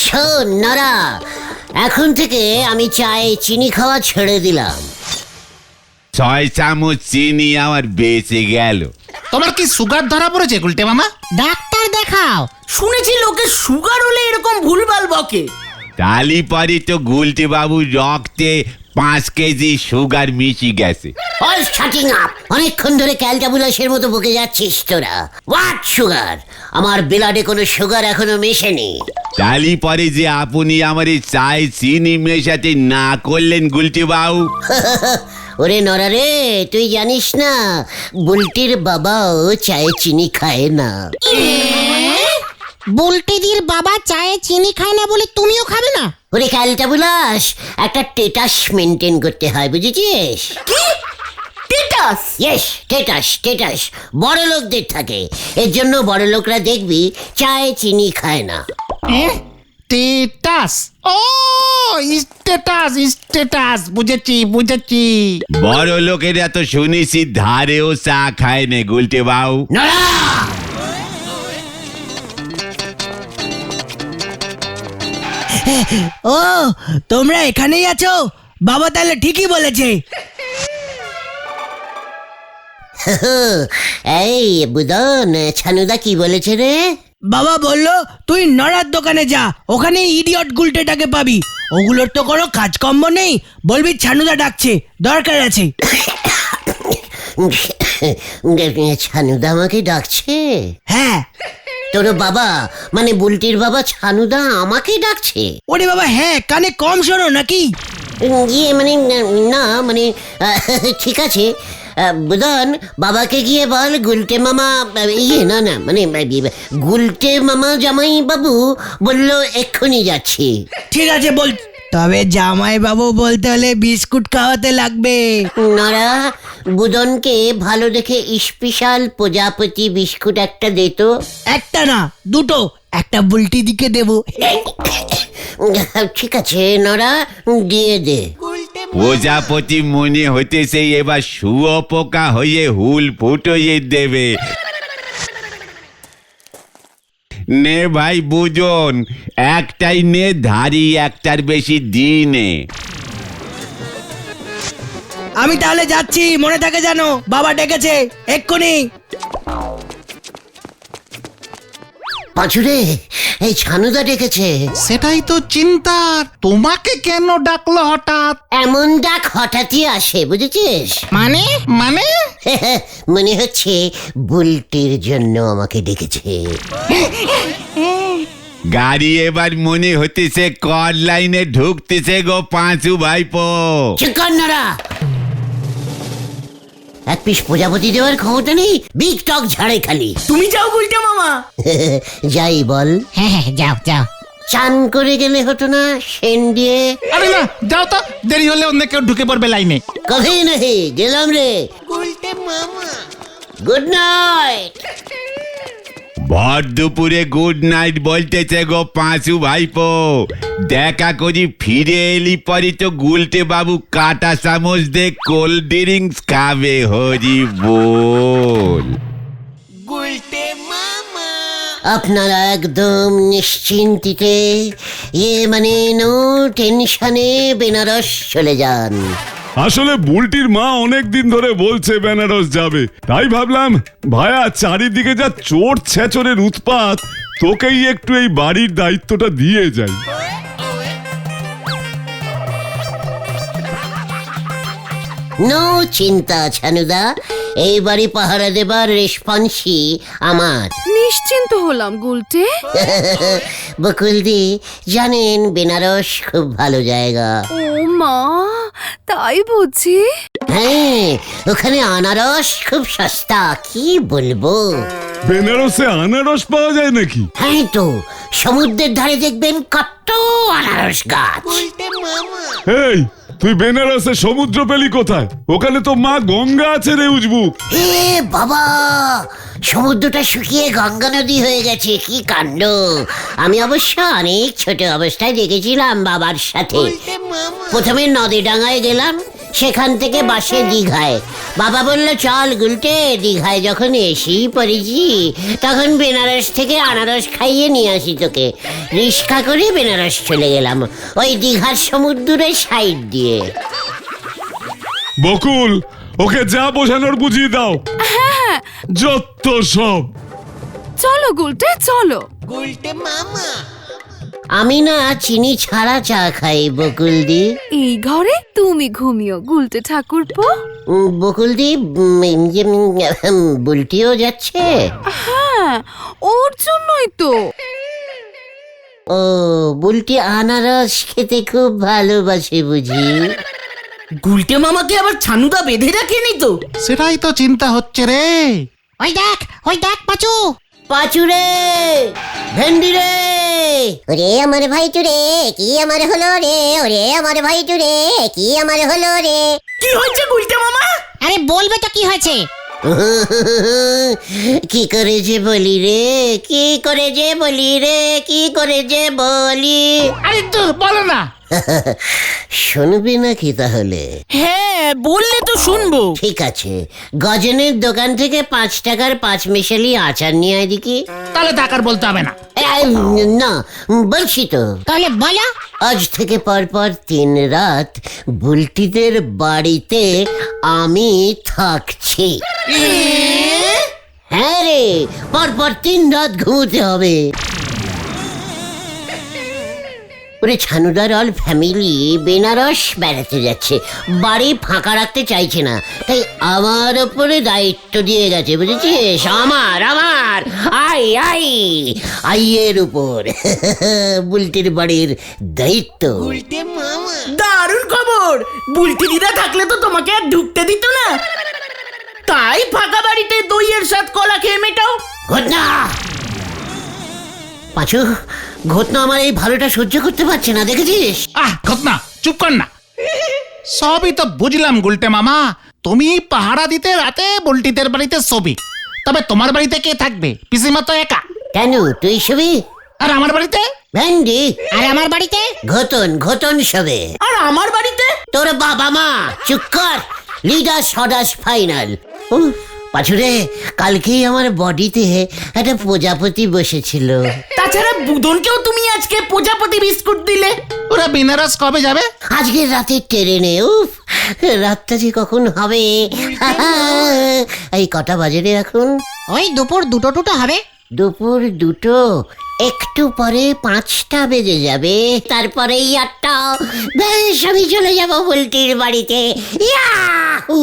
শোন নরা, এখন থেকে আমি চায়ে চিনি খাওয়া ছেড়ে দিলাম। 6 চামচ চিনি আমার বেঁচে গেল। তোমার কি সুগার ধরা পড়েছে গুলটে মামা? ডাক্তার দেখাও, শুনেছি লোকে সুগার হলে এরকম ভুলভাল বকে। তালি পরে তো গুলটে বাবুর রক্তে 5 কেজি সুগার মিশে গেছে। অল শাটিং আপ, অনেকক্ষণ ধরে ক্যালটাবুলাসের মতো বকে যাচ্ছিস তোরা। What sugar? আমার ব্লাডে কোনো সুগার এখনো মেশেনি। তালি পরে যে আপনি আমার এই চায়ে চিনি মেশাতে না করলেন গুলটে বাবু। ওরে নরা রে, তুই জানিস না বুলটির বাবাও চায়ে চিনি খায় না। বুলটিদির বাবা চায়ে চিনি খায় না বলে তুমিও খাবে না? ওরে ক্যালটাবুলাস, একটা স্ট্যাটাস মেনটেন করতে হয়, বুঝেছিস? কি টিটাস? ইয়েস, স্ট্যাটাস বড় লোকদের থাকে। এর জন্য বড় লোকরা দেখবি চায়ে চিনি খায় না। স্টেটাস? ও স্টেটাস, বুঝেছি। বড় লোকেরা তো শুনেছি ধারেও চা খায় না গুলটে বাবু। নরা! ও তোমরা এখানেই আছো? বাবা তাহলে ঠিকই বলেছে। এই বুদন, ছানুদা কি বলেছে রে? বাবা বলল তুই নড়ার দোকানে যা, ওখানে ইডিয়ট গুলটেটাকে পাবি। ওগুলোর তো কোনো কাজকর্ম নেই, বলবি ছানুদা ডাকছে, দরকার আছে। ছানুদা আমাকে ডাকছে? হ্যাঁ। তোর বাবা মানে বুলটির বাবা ছানুদা আমাকে ডাকছে? ওরে বাবা হ্যাঁ, কানে কম শোনো নাকি? ইয়ে মানে না মানে ঠিক আছে বুদন, বাবাকে গিয়ে বল গুলটে মামা, ইয়ে না মানে গুলটে মামা জামাই বাবু বললো এক্ষুনি যাচ্ছি। ঠিক আছে বল, তবে জামাই বাবু বলতে হলে বিস্কুট খাওয়াতে লাগবে। নরা, বুদনকে ভালো দেখে স্পেশাল প্রজাপতি বিস্কুট একটা দে তো। একটা না দুটো, একটা বুলটি দিকে দেবো। ঠিক আছে নরা, দিয়ে দে। প্রজাপতি মনে হইতেছে এবার শুয়োপোকা হয়ে হুল ফুটোয়ে দেবে। নে ভাই বুঝুন, একটাই নে, ধারি একটার বেশি দিনে। আমি তাহলে যাচ্ছি, মনে থাকে জানো, বাবা ডেকেছে এক্ষুনি। পাঁচুরে, এই ছানুদা ডেকেছে। সেটাই তো চিন্তার, তোমাকে কেন ডাকলো হঠাৎ? এমন ডাক হঠাৎই আসে, বুঝেছিস? মানে মনে হচ্ছে বুলটির জন্য আমাকে ডেকেছে। গাড়ি এবার মনে হতেছে কর লাইনে ঢুকতেছে গো পাঁচু ভাইপো। চিকন্নরা, এক পিস প্রজাপতি দেওয়ার ক্ষমতা নেই, বিগ টক ঝাড়ে খালি। তুমি যাও গুলটে মামা। যাই বল। হ্যাঁ যাও। চান করে গেলে হতো না সেন দিয়ে? আরে না, যাও তো, দেরি হলে অন্য কেউ ঢুকে পড়বে লাইনে। কবে নাহি গেলাম রে গুলটে মামা। Good night. ভর দুপুরে গুড নাইট বলতেছে গো পাঁচু ভাইপো। দেখা করি ফিরে এলি পরে তো গুলটে বাবু কাটা চামচ দিয়ে কোল্ড ড্রিঙ্কস খাবে। হরি বল। আপনারা একদম নিশ্চিন্তিতে, ইয়ে মানে নো টেনশনে বেনারস চলে যান। আসলে বুলটির মা অনেক দিন ধরে বলছে বেনারস যাবে, তাই ভাবলাম ভায়া চারিদিকে যা চোর ছেচরের উৎপাত, তোকেই একটু এই বাড়ির দায়িত্বটা দিয়ে যাই। নো চিন্তা ছানুদা, এই বাড়ি পাহারা দেবার রেসপন্সি আমার। নিশ্চিন্ত হলাম গুলটে। বকুলদি জানেন বেনারস খুব ভালো জায়গা। ও মা, তাই বুঝি? হ্যাঁ, ওখানে আনারস খুব সস্তা, কি বলবো। বেনারসে আনারস পাওয়া যায় নাকি? হ্যাঁ তো, সমুদ্রের ধারে দেখবেন কত আনারস গাছ। এই তুই বেনারসে সমুদ্র পেলি কোথায়? ওখানে তো মা গঙ্গা আছে রে উজবুক। এ বাবা, সমুদ্রটা শুকিয়ে গঙ্গা নদী হয়ে গেছে, কি কাণ্ড। আমি অবশ্য অনেক ছোট অবস্থায় দেখেছিলাম বাবার সাথে। প্রথমে নদী ডাঙায় গেলাম, সেখান থেকে বাসে দীঘায়। বাবা বলল চল গুলটে, দীঘায় যখন এসেই পড়েছি তখন বেনারস থেকে আনারস খাইয়ে নিয়ে আসি তোকে। রিক্সা করে বেনারস চলে গেলাম, ওই দীঘার সমুদ্রের সাইড দিয়ে। বকুল, ওকে যা বোঝানোর বুঝিয়ে দাও। যত সব। চলো গুলটে চলো। আমি না চিনি ছাড়া চা খাই বকুলদি। এই ঘরে তুমি ঘুমিও গুলটে ঠাকুরপো। বকুলদি, বুলটিও যাচ্ছে? হ্যাঁ, ওর জন্যই তো। ও, বুলটি আনারস খেতে খুব ভালোবাসে বুঝি? গুলটে মামাকে আবার ছানুদা বেঁধে রাখেনি তো? সেটাই তো চিন্তা হচ্ছে রে। ওই দেখ পাচু। পাঁচু রে, ভেন্ডি রে, ওরে আমার ভাই চুরে কি আমার হলো রে, ওরে আমার ভাই চুরে কি আমার হলো রে। কি হয়েছে গুলটে মামা? আরে বলবে তো কি হয়েছে। কি করে যে বলি রে, কি করে যে বলি রে, কি করে যে বলি। আরে তো বলো না। শুনবি নাকি তাহলে? হ্যাঁ, বললে তো শুনবো। ঠিক আছে, গজনের দোকান থেকে 5 টাকার 5 মেশালি আচার নিয়ে আয় দেখি। তাহলে টাকার বলতে হবে না। না, বলছি তো। তাহলে বলো। আজ থেকে পরপর 3 রাত বুলটিদের বাড়িতে আমি থাকছি। হ্যাঁ রে, পরপর 3 রাত ঘুমোতে হবে। ওরে ছানুদার অল ফ্যামিলি বেনারস বেড়াতে যাচ্ছে, বাড়ি ফাঁকা রাখতে চাইছে না, তাই আমার ওপরে দায়িত্ব দিয়ে গেছে, বুঝেছিস? আমার আইয়ের উপর বুলটির বাড়ির দায়িত্ব। দারুণ খবর। বুলটি দিদা থাকলে তো তোমাকে আর ঢুকতে দিত না, তাই ফাঁকা বাড়িতে দইয়ের সাথে কলা খেয়ে মেটাও। ঘটনা পাঁচু, ঘটনা আমার এই ভালোটা সহ্য করতে পারছে না, দেখেছিস? ঘটনা চুপ কর না। সবই তো বুঝলাম গুলটে মামা, তুমি পাহারা দিতে রাতে বুলটিদের বাড়িতে শোবে, তবে তোমার বাড়িতে কে থাকবে? পিসিমা তো একা। কেন, তুই সবই? আর আমার বাড়িতে? ভেন্ডি। আর আমার বাড়িতে? ঘটন সবে। আর আমার বাড়িতে? তোর বাবা মা। চুপ কর, লিডার সদাস ফাইনাল। পাঁচুরে, কালকেই আমার বডিতে একটা প্রজাপতি বসেছিল। তাছাড়া বুদনকেও তুমি আজকে প্রজাপতি বিস্কুট দিলে। ওরা বেনারস কবে যাবে? আজকে রাতে ট্রেনে। উফ, রাতটা যে কখন হবে। এই কটা বাজে রে এখন? ওই দুপুর 2টো হবে। দুপুর 2টো, একটু পরে 5টা বেজে যাবে, তারপরেই 8টা। বেশ, আমি চলে যাব বুলটির বাড়িতে। ইয়াহু!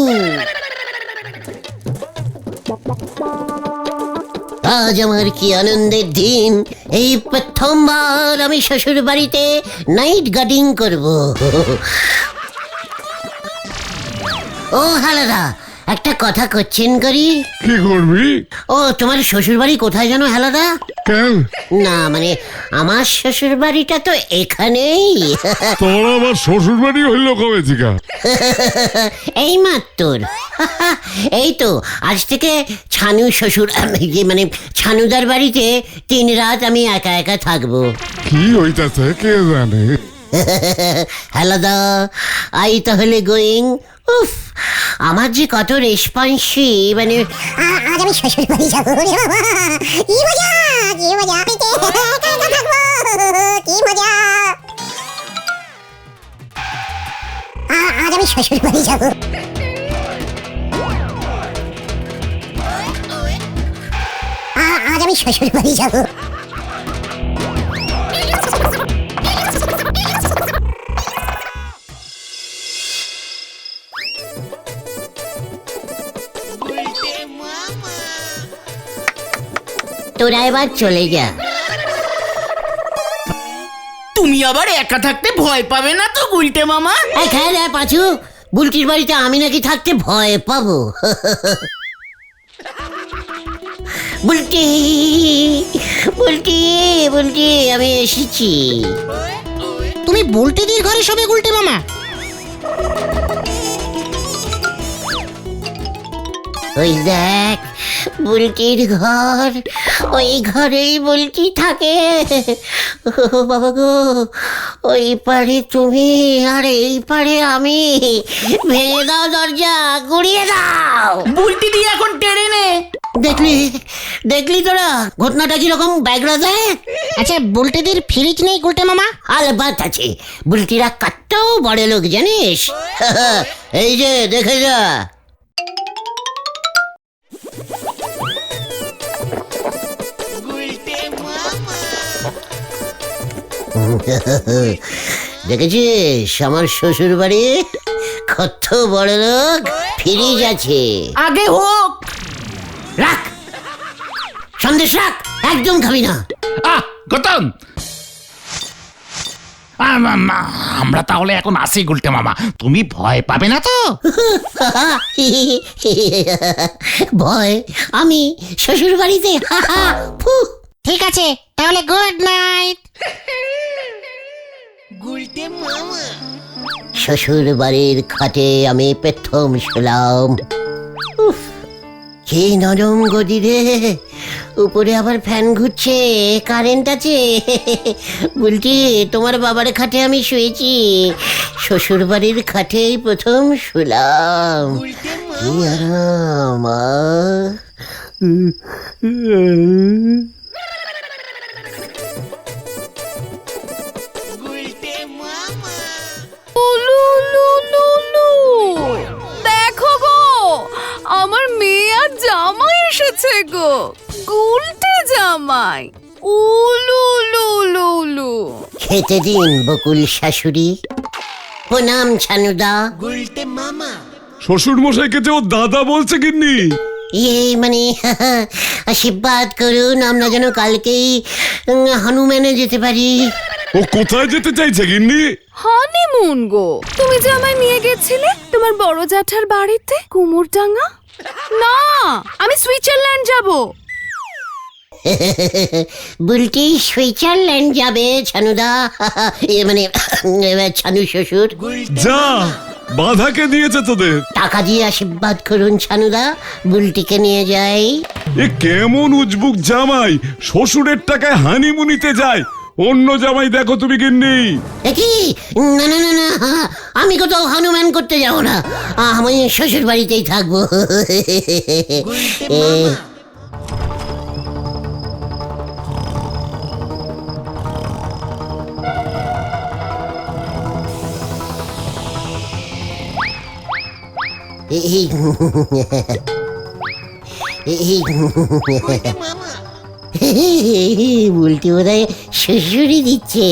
আজ আমার কি আনন্দের দিন, এই প্রথমবার আমি শ্বশুর বাড়িতে নাইট গার্ডিং করব। ও হালাদা, একটা কথা করছেন করি। কি করবি? ও, তোমার শ্বশুর বাড়ি কোথায় জানো হালাদা? কেন? না মানে, আমার শ্বশুর বাড়িটা তো এখানেই। তোর আবার শ্বশুর বাড়ি হইল কবে থেকে? এই মাত্র। এই তো আজ থেকে ছানু শ্বশুর, মানে ছানুদার বাড়িতে 3 রাত আমি একা একা থাকবো। কি হইতাছে কে জানে। হালাদা, আই তাহলে গোয়িং। উফ, আমার যে কত রেসপন্সি, মানে আজ আমি শ্বশুর বাড়ি যাবো রে বাবা, কি মজা কি মজা, একা একা থাকবো, কি মজা। আজ আমি শ্বশুর বাড়ি যাবো। আজ আমি শ্বশুর বাড়ি যাবো। তোরা এবার চলে যা। তুমি আবার একা থাকতে ভয় পাবে না তো গুলটে মামা? খেয়ে রে পাঁচু, বুলটির বাড়িতে আমি নাকি থাকতে ভয় পাবো? বুলটি বুলটি বুলটি, আমি এসেছি। তুমি বুলটিদির ঘরে শোবে গুলটে মামা? ওই দেখ বুলটির ঘর, ওই ঘরেই বুলটি থাকে। ও বাবা গো, ওই পারে তুমি আর এই পারে আমি, ভেঙে দাও দরজা, গুড়িয়ে দাও। বুলটি দিয়ে এখন টেনে নে। দেখলি দেখলি তোরা ঘটনাটা কিরকম ব্যাগরা দেয়। আচ্ছা বুলটিদের ফ্রিজ নেই গুলটে মামা? আলবাত আছে, বুলটিরা কত বড় লোক জানিস। এই যে দেখে যা। দেখেছিস আমার শ্বশুর বাড়ি কত বড় লোক, ফ্রিজ আছে। আগে হোক। রাখ সন্দেশ রাখ, একদম খাবি না। গৌতম, আমরা তাহলে এখন আসি গুলটে মামা, তুমি ভয় পাবে না তো? ভয় আমি শ্বশুর বাড়িতে? ঠিক আছে তাহলে গুড নাইট। শ্বশুর বাড়ির খাটে আমি প্রথম শুলাম। উফ, কি নরম গদি রে, উপরে আবার ফ্যান ঘুরছে, কারেন্ট আছে। বলছি তোমার বাবার খাটে আমি শুয়েছি, শ্বশুর বাড়ির খাটেই প্রথম শুলাম। কি আরাম। দেখো গো, আমার মেয়ে আর জামাই এসেছে গো, গুলটে জামাই। উলু লু লু লু। খেতে দিন বকুল শাশুড়ি। প্রণাম ছানুদা। শ্বশুর মশাইকে যে ও দাদা বলছে গিন্নি। মানে আশীর্বাদ করুন, আমরা যেন কালকেই হনুমানে যেতে পারি। ও কোথায় যেতে চাইছে গিন্নি? হানিমুন গো, তুমি যে আমায় নিয়ে গেছিলে তোমার বড় জ্যাঠার বাড়িতে কুমোরডাঙ্গা। না, আমি সুইজারল্যান্ড যাব। বুলটি সুইজারল্যান্ড যাবে ছানুদা, মানে ছানু শ্বশুর। যা, বাধাকে দিয়েছে তোদের। টাকা দিয়ে আশীর্বাদ করুন ছানুদা, বুলটিকে নিয়ে যাই। এ কেমন উজবুক জামাই, শ্বশুরের টাকায় হানিমুনিতে যায়। অন্য জামাই দেখো তুমি গিন্নি। কি? না না না না, আমি কোথাও হনুমান করতে যাব না, আমি শ্বশুর বাড়িতেই থাকবো। উল্টি বোধহয় শ্বশুরই দিচ্ছে।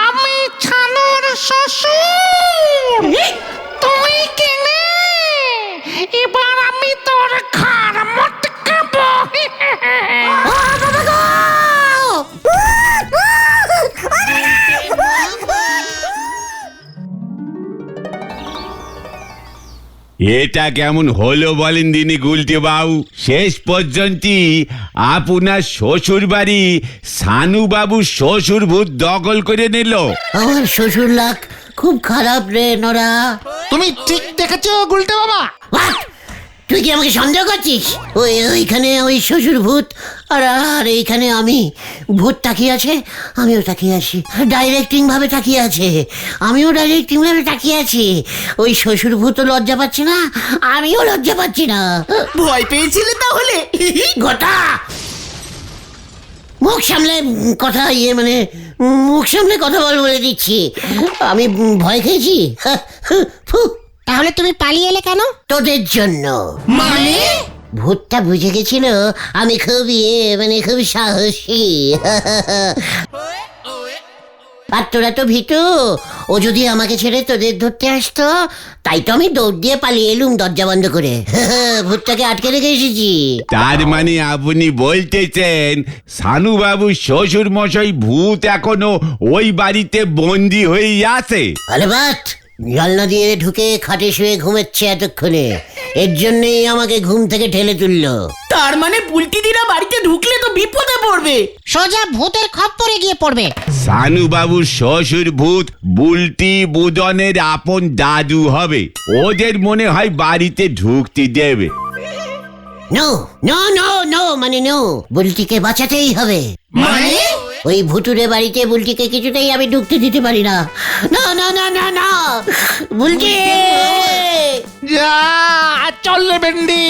আমি ছানুর শ্বশুর, তুই কিনে এবার আমি তোর ঘাড় মটকাবো। এটা কেমন হলো বলেন দিনি গুলটে বাবু? শেষ পর্যন্ত আপনার শ্বশুর বাড়ি সানু বাবু শ্বশুর ভূত দখল করে নিল। আমার শ্বশুর লাগ খুব খারাপ রে নোরা। তুমি ঠিক দেখেছো গুলটে বাবা? What? তুই কি আমাকে সন্দেহ করছিস? ওইখানে ওই শ্বশুর ভূত, আর এইখানে আমি। ভূত তাকিয়ে আছে, আমিও তাকিয়ে আছি। ডাইরেক্টিং ভাবে তাকিয়ে আছে, আমিও ডাইরেক্টিং ভাবে তাকিয়ে আছি। ওই শ্বশুর ভূতও লজ্জা পাচ্ছে না, আমিও লজ্জা পাচ্ছি না। ভয় পেয়েছিলে তাহলে? গোটা মুখ সামলে কথা, মানে মুখ সামলে কথা বলে দিচ্ছি। আমি ভয় খেয়েছি? ফু। তাহলে তুমি পালিয়ে এলে কেন? তোদের জন্য। মানে? ভূতটা বুঝে গেছিল আমি খুব মানে খুব সাহসী। আর তোরা তো ভীতু, ও যদি আমাকে ছেড়ে তোদের ধরতে আসতো, তাই তো আমি দৌড় দিয়ে পালিয়ে এলুম দরজা বন্ধ করে। ভূতটাকে আটকে রেখে এসেছি। তার মানে আপনি বলতেছেন সানু বাবু শ্বশুর মশাই ভূত এখনো ওই বাড়িতে বন্দি হয়ে আছে? আরে বাট, জানলা দিয়ে ঢুকে খাটে শুয়ে ঘুমাচ্ছে এতক্ষণে, এর জন্যই আমাকে ঘুম থেকে ঠেলে তুললো। তার মানে বুলটিদিরা বাড়িতে ঢুকলে তো বিপদে পড়বে। সোজা ভূতের খপ্পরে গিয়ে পড়বে। সানু বাবুর শ্বশুর ভূত বুলটি বুদনের আপন দাদু হবে, ওদের মনে হয় বাড়িতে ঢুকতে দেবে। নো নো নো নো মানে নো, বুলটিকে বাঁচাতেই হবে। মানে ওই ভুতুরে বাড়িতে বুলটিকে কিছুতেই আমি ঢুকতে দিতে পারি না। না না না না না, বুলটি যা চল রে ভেন্ডি।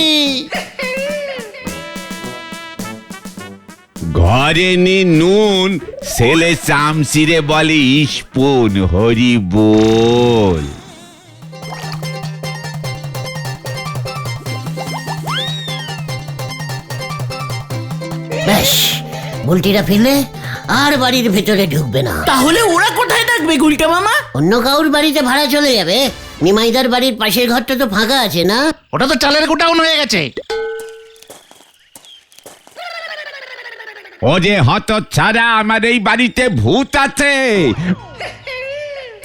ঘরে নি নুন, ছেলে চামচিরে বলে ইস্পুন, হরি বল। ব্যাস, বুলটিরা ফিরলে আর বাড়ির ভেতরে ঢুকবে না। তাহলে ওরা কোথায় থাকবে গুলটে মামা? অন্য কাউর বাড়িতে ভাড়া চলে যাবে। নিমাইদার বাড়ির পাশের ঘরটা তো ফাঁকা আছে না? ওটা তো চালের গোটাউন হয়ে গেছে। ও যে হত ছাড়া, আমার এই বাড়িতে ভূত আছে,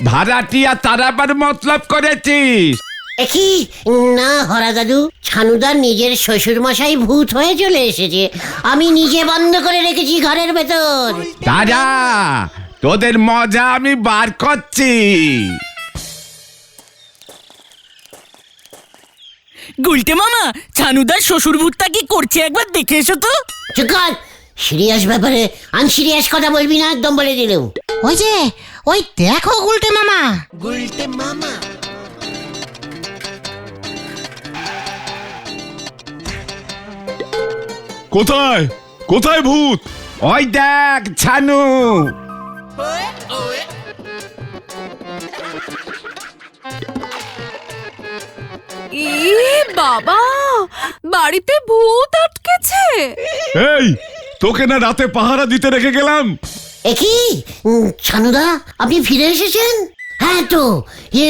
ভাড়াটিয়া তারাবার মতলব করেছিস? একই না হরা দাদু, ছানুদার নিজের শ্বশুর মশাই ভূত হয়ে চলে এসেছে। আমি নিজে বন্ধ করে রেখেছি ঘরের ভেতর। দাদা, তোদের মজা আমি বার করছি। গুলটে মামা, ছানুদার শ্বশুর ভূতটা কি করছে একবার দেখে এসো তো। চুপ কর, সিরিয়াস ব্যাপারে আনসিরিয়াস কথা বলবি না, একদম বলে দিলেও। ওই যে ওই দেখো গুলটে মামা। কোথায় কোথায় ভূত? ওই দেখ ছানু। বাবা, বাড়িতে ভূত আটকেছে। এই, তোকে না রাতে পাহারা দিতে রেখে গেলাম। একই ছানুদা, আপনি ফিরে এসেছেন? হ্যাঁ তো,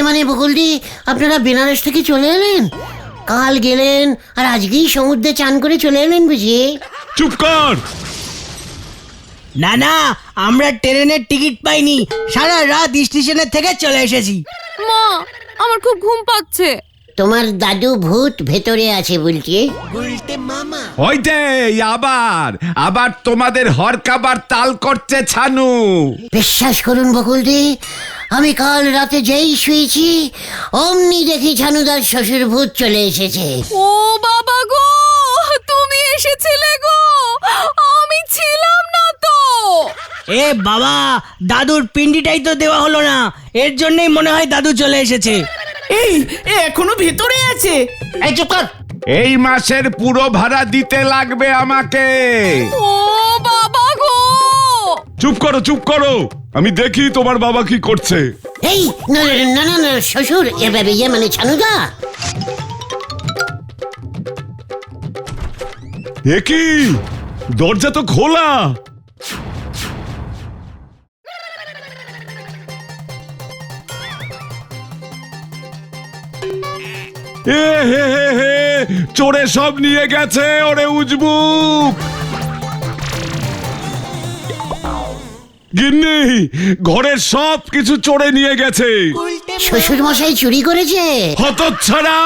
মানে বকুলদি, আপনারা বেনারস থেকে চলে এলেন? কাল গেলেন আর আজকেই সমুদ্রে চান করে চলে এলেন বুঝি? চুপ কর। না না, আমরা ট্রেনের টিকিট পাইনি, সারা রাত স্টেশনের থেকে চলে এসেছি। মা, আমার খুব ঘুম পাচ্ছে। তোমার দাদু ভূত ভেতরে আছে বলছি। ওইটে আবার আবার তোমাদের হরকাবার তাল করছে ছানু। বিশ্বাস করুন বকুলদি, আমি কাল রাতে যেই শুয়েছি অমনি দেখি ছানুদার শ্বশুর ভূত চলে এসেছে। ও বাবা গো, তুমি এসেছিলে গো, আমি ছিলাম না তো। এ বাবা, দাদুর পিন্ডিটাই তো দেওয়া হলো না, এর জন্যই মনে হয় দাদু চলে এসেছে। এই এখনো ভেতরে আছে। এই চুপ কর। এই মাসের পুরো ভাড়া দিতে লাগবে আমাকে। ও বাবা গো। চুপ করো চুপ করো, আমি দেখি তোমার বাবা কি করছে। এই না না না না, শ্বশুর ইয়ে মানে ছানুদা। এ কি, দরজা তো খোলা। এ হে হে হে, চোরে সব নিয়ে গেছে, ওরে উজবুক। গিন্নি, ঘরের সব কিছু চোরে নিয়ে গেছে। শ্বশুর মশাই চুরি করেছে? হতচ্ছাড়া,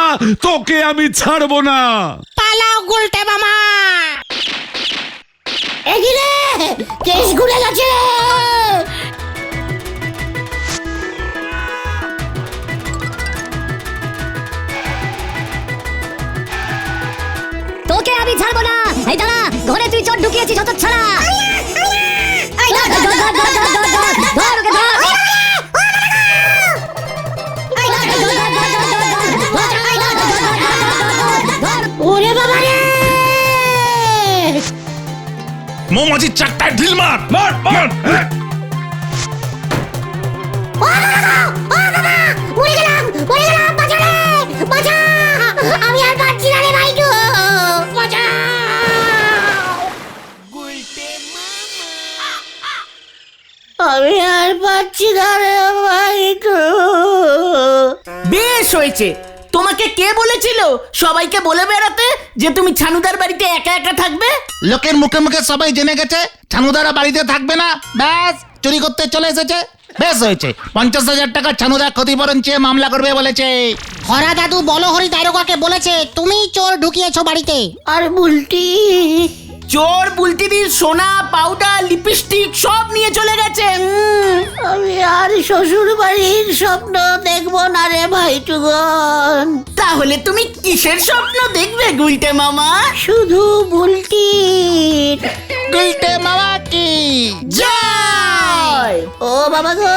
তোকে আমি ছাড়বো না। পালাও গুলটে মামা। এগি রে, কেস ঘুরে গেছে। তোকে আমি ছাড়বো না। এই দাঁড়া, ঘরে তুই চোর ঢুকিয়েছিস হতচ্ছাড়া। ওরে বাবা রে, মোমাজির চাকটায় ঢিল মার মার মার। মরে গেলাম, বাঁচা রে, বাঁচা। আমি আর পারছি না রে ভাইটু, বাঁচা। আমি আর পাচ্ছি না রে ভাইটু। বেশ হয়েছে। তোমাকে কে বলেছিল সবাইকে বলে বেড়াতে যে তুমি ছানুদার বাড়িতে একা একা থাকবে? লোকের মুখে মুখে সবাই জেনে গেছে ছানুদারা বাড়িতে থাকবে না, ব্যাস চুরি করতে চলে এসেছে। বেশ হয়েছে, 50,000 টাকা ছানুদা ক্ষতিপূরণ চেয়ে মামলা করবে বলেছে। হরা দাদু বলহরি দারোগাকে বলেছে তুমি চোর ঢুকিয়েছো বাড়িতে। আর বুলটি চোর বুলটিদির সোনা পাউডার লিপস্টিক সব নিয়ে চলে গেছে। আমি আর শ্বশুর বাড়ির স্বপ্ন দেখবো না রে ভাইটুগন। তাহলে তুমি কিসের স্বপ্ন দেখবে গুলটে মামা? শুধু বুলটির। গুলটে মামা কি জয়! ও বাবা গো,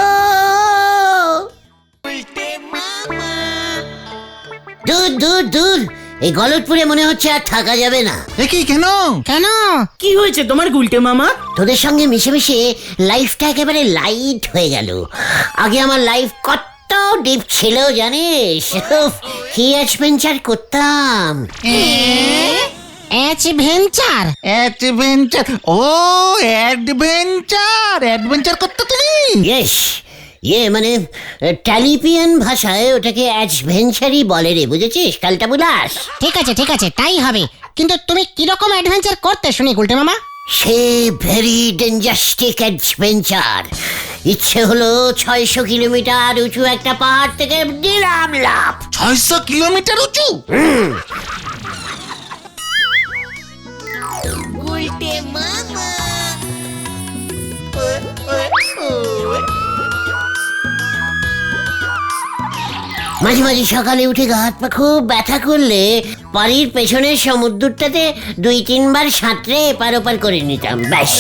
দূর দূর দূর, এই গলতপুরে মনে হচ্ছে আর থাকা যাবে না। এ কি, কেন? কেন? কি হয়েছে তোমার গুলটে মামা? তোদের সঙ্গে মিশে মিশে লাইফটা একেবারে লাইট হয়ে গেল। আগে আমার লাইফ কত ডিপ ছিল জানিস? কি অ্যাডভেঞ্চার করতাম। অ্যাডভেঞ্চার? অ্যাডভেঞ্চার? ও অ্যাডভেঞ্চার করতে তুমি? ইয়েস, মানে ট্যালিপিয়ান ভাষায় ওটাকে অ্যাডভেঞ্চারই বলে রে, বুঝেছিস কালটা বুলাস? ঠিক আছে তাই হবে, কিন্তু তুমি কিরকম অ্যাডভেঞ্চার করতে শুনি গুলটে মামা? সে ভেরি ডেঞ্জাস্টিক অ্যাডভেঞ্চার। ইচ্ছে হলো 600 কিলোমিটার উঁচু একটা পাহাড় থেকে দিলাম লাফ। 600 কিলোমিটার উঁচু? মাঝে মাঝে সকালে উঠে গা হাত পা খুব ব্যথা করলে বাড়ির পেছনের সমুদ্রটাতে 2-3 বার সাঁতরে এপার ওপার করে নিতাম, ব্যাস।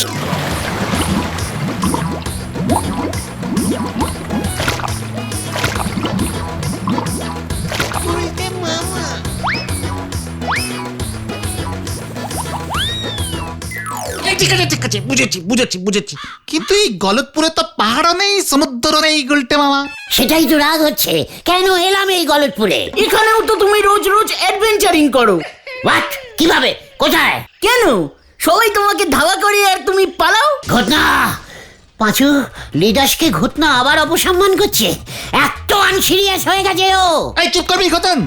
ঠিক আছে, বুঝেছি। কিন্তু এই গলতপুরে তো পাহাড়ও নেই, সমুদ্র নেই গুলটে মামা। সেটাই তো রাগ হচ্ছে, কেন এলাম এই গলতপুরে? এখানেও তো তুমি রোজ রোজ অ্যাডভেঞ্চারিং করো। হোয়াট? কিভাবে? কোথায়? কেন সবাই তোমাকে ধাওয়া করে আর তুমি পালাও? ঘটনা পাঁচু, লিডাসকে ঘটনা আবার অপসম্মান করছে। এত আনসিরিয়াস হয়ে গেছে ও। এই চুপ করবি খতন?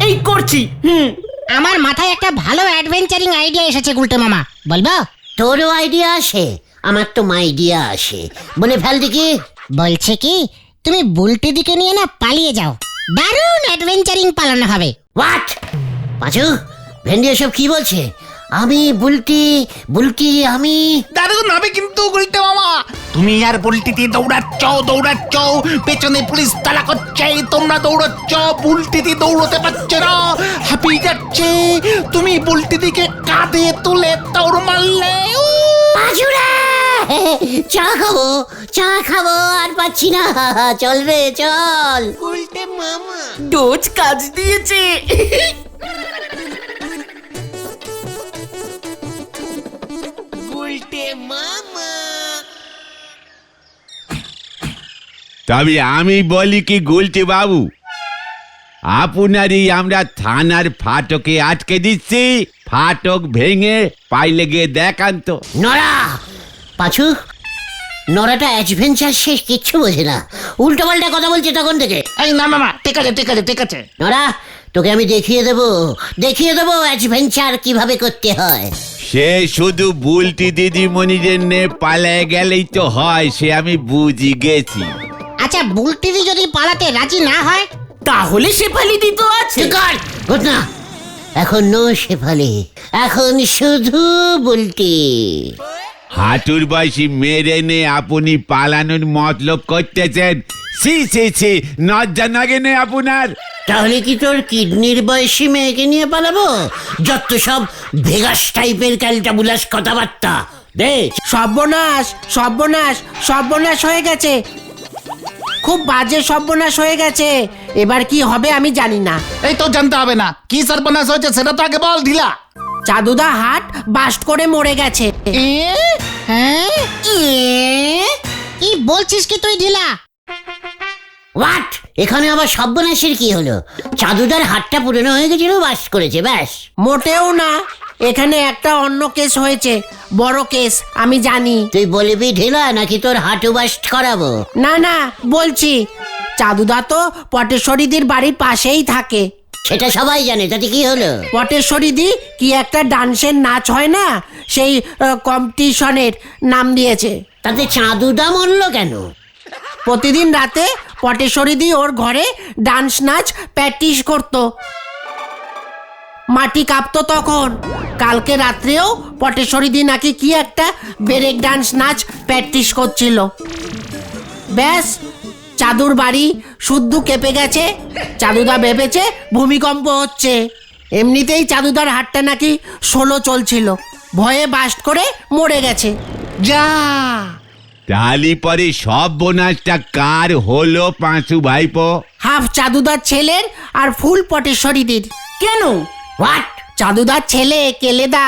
এই করছি। আমার মাথায় একটা ভালো অ্যাডভেঞ্চারিং আইডিয়া এসেছে গুলটে মামা, বলবো? তোরও আইডিয়া আসে, আমার তো মাইডিয়া আসে। বলে ফেল দেখি। বলছে কি তুমি বুলটি দিকে নিয়ে না পালিয়ে যাও, দারুণ অ্যাডভেঞ্চারিং পালানো হবে। হোয়াট? পাঁচু, ভেন্ডি এসব কি বলছে? আমি বুলটি আমি দারুণ হবে কিন্তু গুলটে মামা। তুমি আর বুলটিতে দৌড়াচ্ছ, পেছনে পুলিশ তালা করছে, তোমরা দৌড়াচ্ছ, বুলটিতে দৌড়তে পারছে না, হাঁপিয়ে যাচ্ছে। তুমি বুলটিদিকে কাঁধে তুলে দৌড় মারলে পাঁচুরে চা খাবো আর পাচ্ছি না। চল রে চল। ডোজ কাজ দিয়েছে। তবে আমি বলি কি গুলটে বাবু, আপনারই আমরা থানার ফাটকে আটকে দিচ্ছি, ফাটক ভেঙে পাইলে গিয়ে দেখান তো। নড়া! পাঁচু, নড়াটা অ্যাডভেঞ্চার শেষ কিচ্ছু বোঝে না, উল্টো পাল্টা কথা বলছে তখন থেকে। এই না মামা, ঠিক আছে। নড়া, তোকে আমি দেখিয়ে দেবো অ্যাডভেঞ্চার কিভাবে করতে হয়। সে শুধু বুলটি দিদিমণিদের নে পালায় গেলেই তো হয়, সে আমি বুঝি গেছি। আচ্ছা বুলটিদি যদি পালাতে রাজি না হয়? তাহলে শেফালি দিত আছে। ঘটনা এখন নো শেফালি, এখন শুধু বুলটি। হাঁটুর বয়সী মেরে নে আপনি পালানোর মতলব করতেছেন? সি নজ্জা নাগে নে আপনার? তাহলে কি তোর কিডনির বয়সী মেয়েকে নিয়ে পালাবো? যত সব ভেগাস টাইপের ক্যালটাবুলাস কথাবার্তা। দেখ, সর্বনাশ হয়ে গেছে, খুব বাজে সর্বনাশ হয়ে গেছে। এবার কি হবে আমি জানি না। এই তো জানতে হবে না, কি সর্বনাশ হয়েছে সেটা তো আগে বল ঢিলা। চাঁদুদা হাট বাস্ট করে মরে গেছে। হ্যাঁ? কি বলছিস কি তুই ঢিলা? হোয়াট? এখানে আবার সর্বনাশের কি হলো? চাঁদুদার হাতটা পুরনো হয়ে গেছিল, বাস করেছে, ব্যাস। মোটেও না, এখানে একটা অন্য কেস হয়েছে, বড় কেস, আমি জানি। তুই বলবি ঢিলা নাকি তোর হাঁটু বাস্ট করাবো? না বলছি, চাঁদুদা তো পটেশ্বরীদির বাড়ির পাশেই থাকে। সেটা সবাই জানে, তাতে কি হলো? পটেশ্বরীদি কি একটা ডান্সের নাচ হয় না, সেই কম্পিটিশনের নাম দিয়েছে। তাতে চাঁদুদা মরলো কেন? প্রতিদিন রাতে পটেশ্বরীদি ওর ঘরে ডান্স নাচ প্র্যাকটিস করতো। মাটি কাঁপতো তখন। কালকে রাত্রেও পটেশ্বরীদি নাকি কি একটা ব্রেক ডান্স নাচ প্র্যাকটিস করছিল। ব্যাস, চাদুর বাড়ি শুদ্ধ কেঁপে গেছে। চাদুদা ভেবেছে ভূমিকম্প হচ্ছে। এমনিতেই চাদুদার হাতটা নাকি 16 চলছিল, ভয়ে বাস্ট করে মরে গেছে। যা তালি পরে সব বোনাসটা কার হলো পাঁচু ভাইপো? হাফ চাদুদার ছেলের আর ফুল পটেশ্বরীদির। কেন? হোয়াট? চাদুদার ছেলে কেলেদা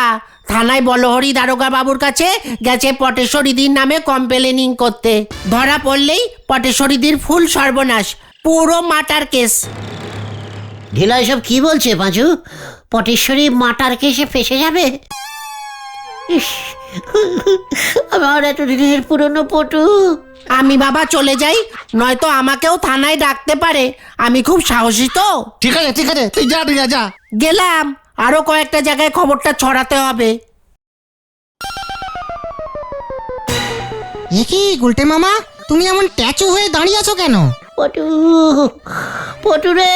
থানায় বলহরি দারোগা বাবুর কাছে গেছে পটেশ্বরীদির নামে কমপ্লেনিং করতে। ধরা পড়লেই পটেশ্বরীদির ফুল সর্বনাশ, পুরো মার্টার কেস। ঢিলা এসব কি বলছে পাঁচু? পটেশ্বরী মাটার কেসে ফেসে যাবে? ইস, আমার এতদিনের পুরনো পটু। আমি বাবা চলে যাই, নয়তো আমাকেও থানায় ডাকতে পারে। আমি খুব সাহসী তো। ঠিক আছে তুই যা যা। গেলাম, আরো কয়েকটা জায়গায় খবরটা ছড়াতে হবে। এ কি গুলটে মামা, তুমি এমন ট্যাচু হয়ে দাঁড়িয়ে আছো কেন? পটু, পটু রে,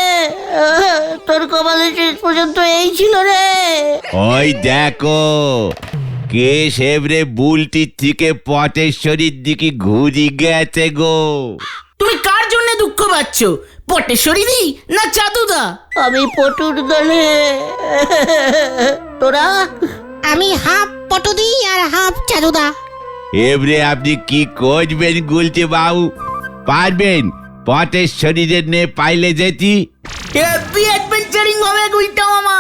তোর কপালে শেষ পর্যন্ত এই ছিল রে। ওই দেখো কে সেবরে বুলটির থেকে পটেশ্বরীর দিকে ঘুরি গেছে গো। তুমি কার জন্য দুঃখ পাচ্ছ, পটেশ্বরীদি না চাদুদা? আমি পটুর দলে। তোরা? আমি হাফ পটুদি আর হাফ চারুদা। এবারে আপনি কি করবেন গুলতে বাবু? পারবেন পটেশ্বরীদের নে পাইলে যেতি? হ্যাপি অ্যাডভেঞ্চারিং হবে গুলটা মামা।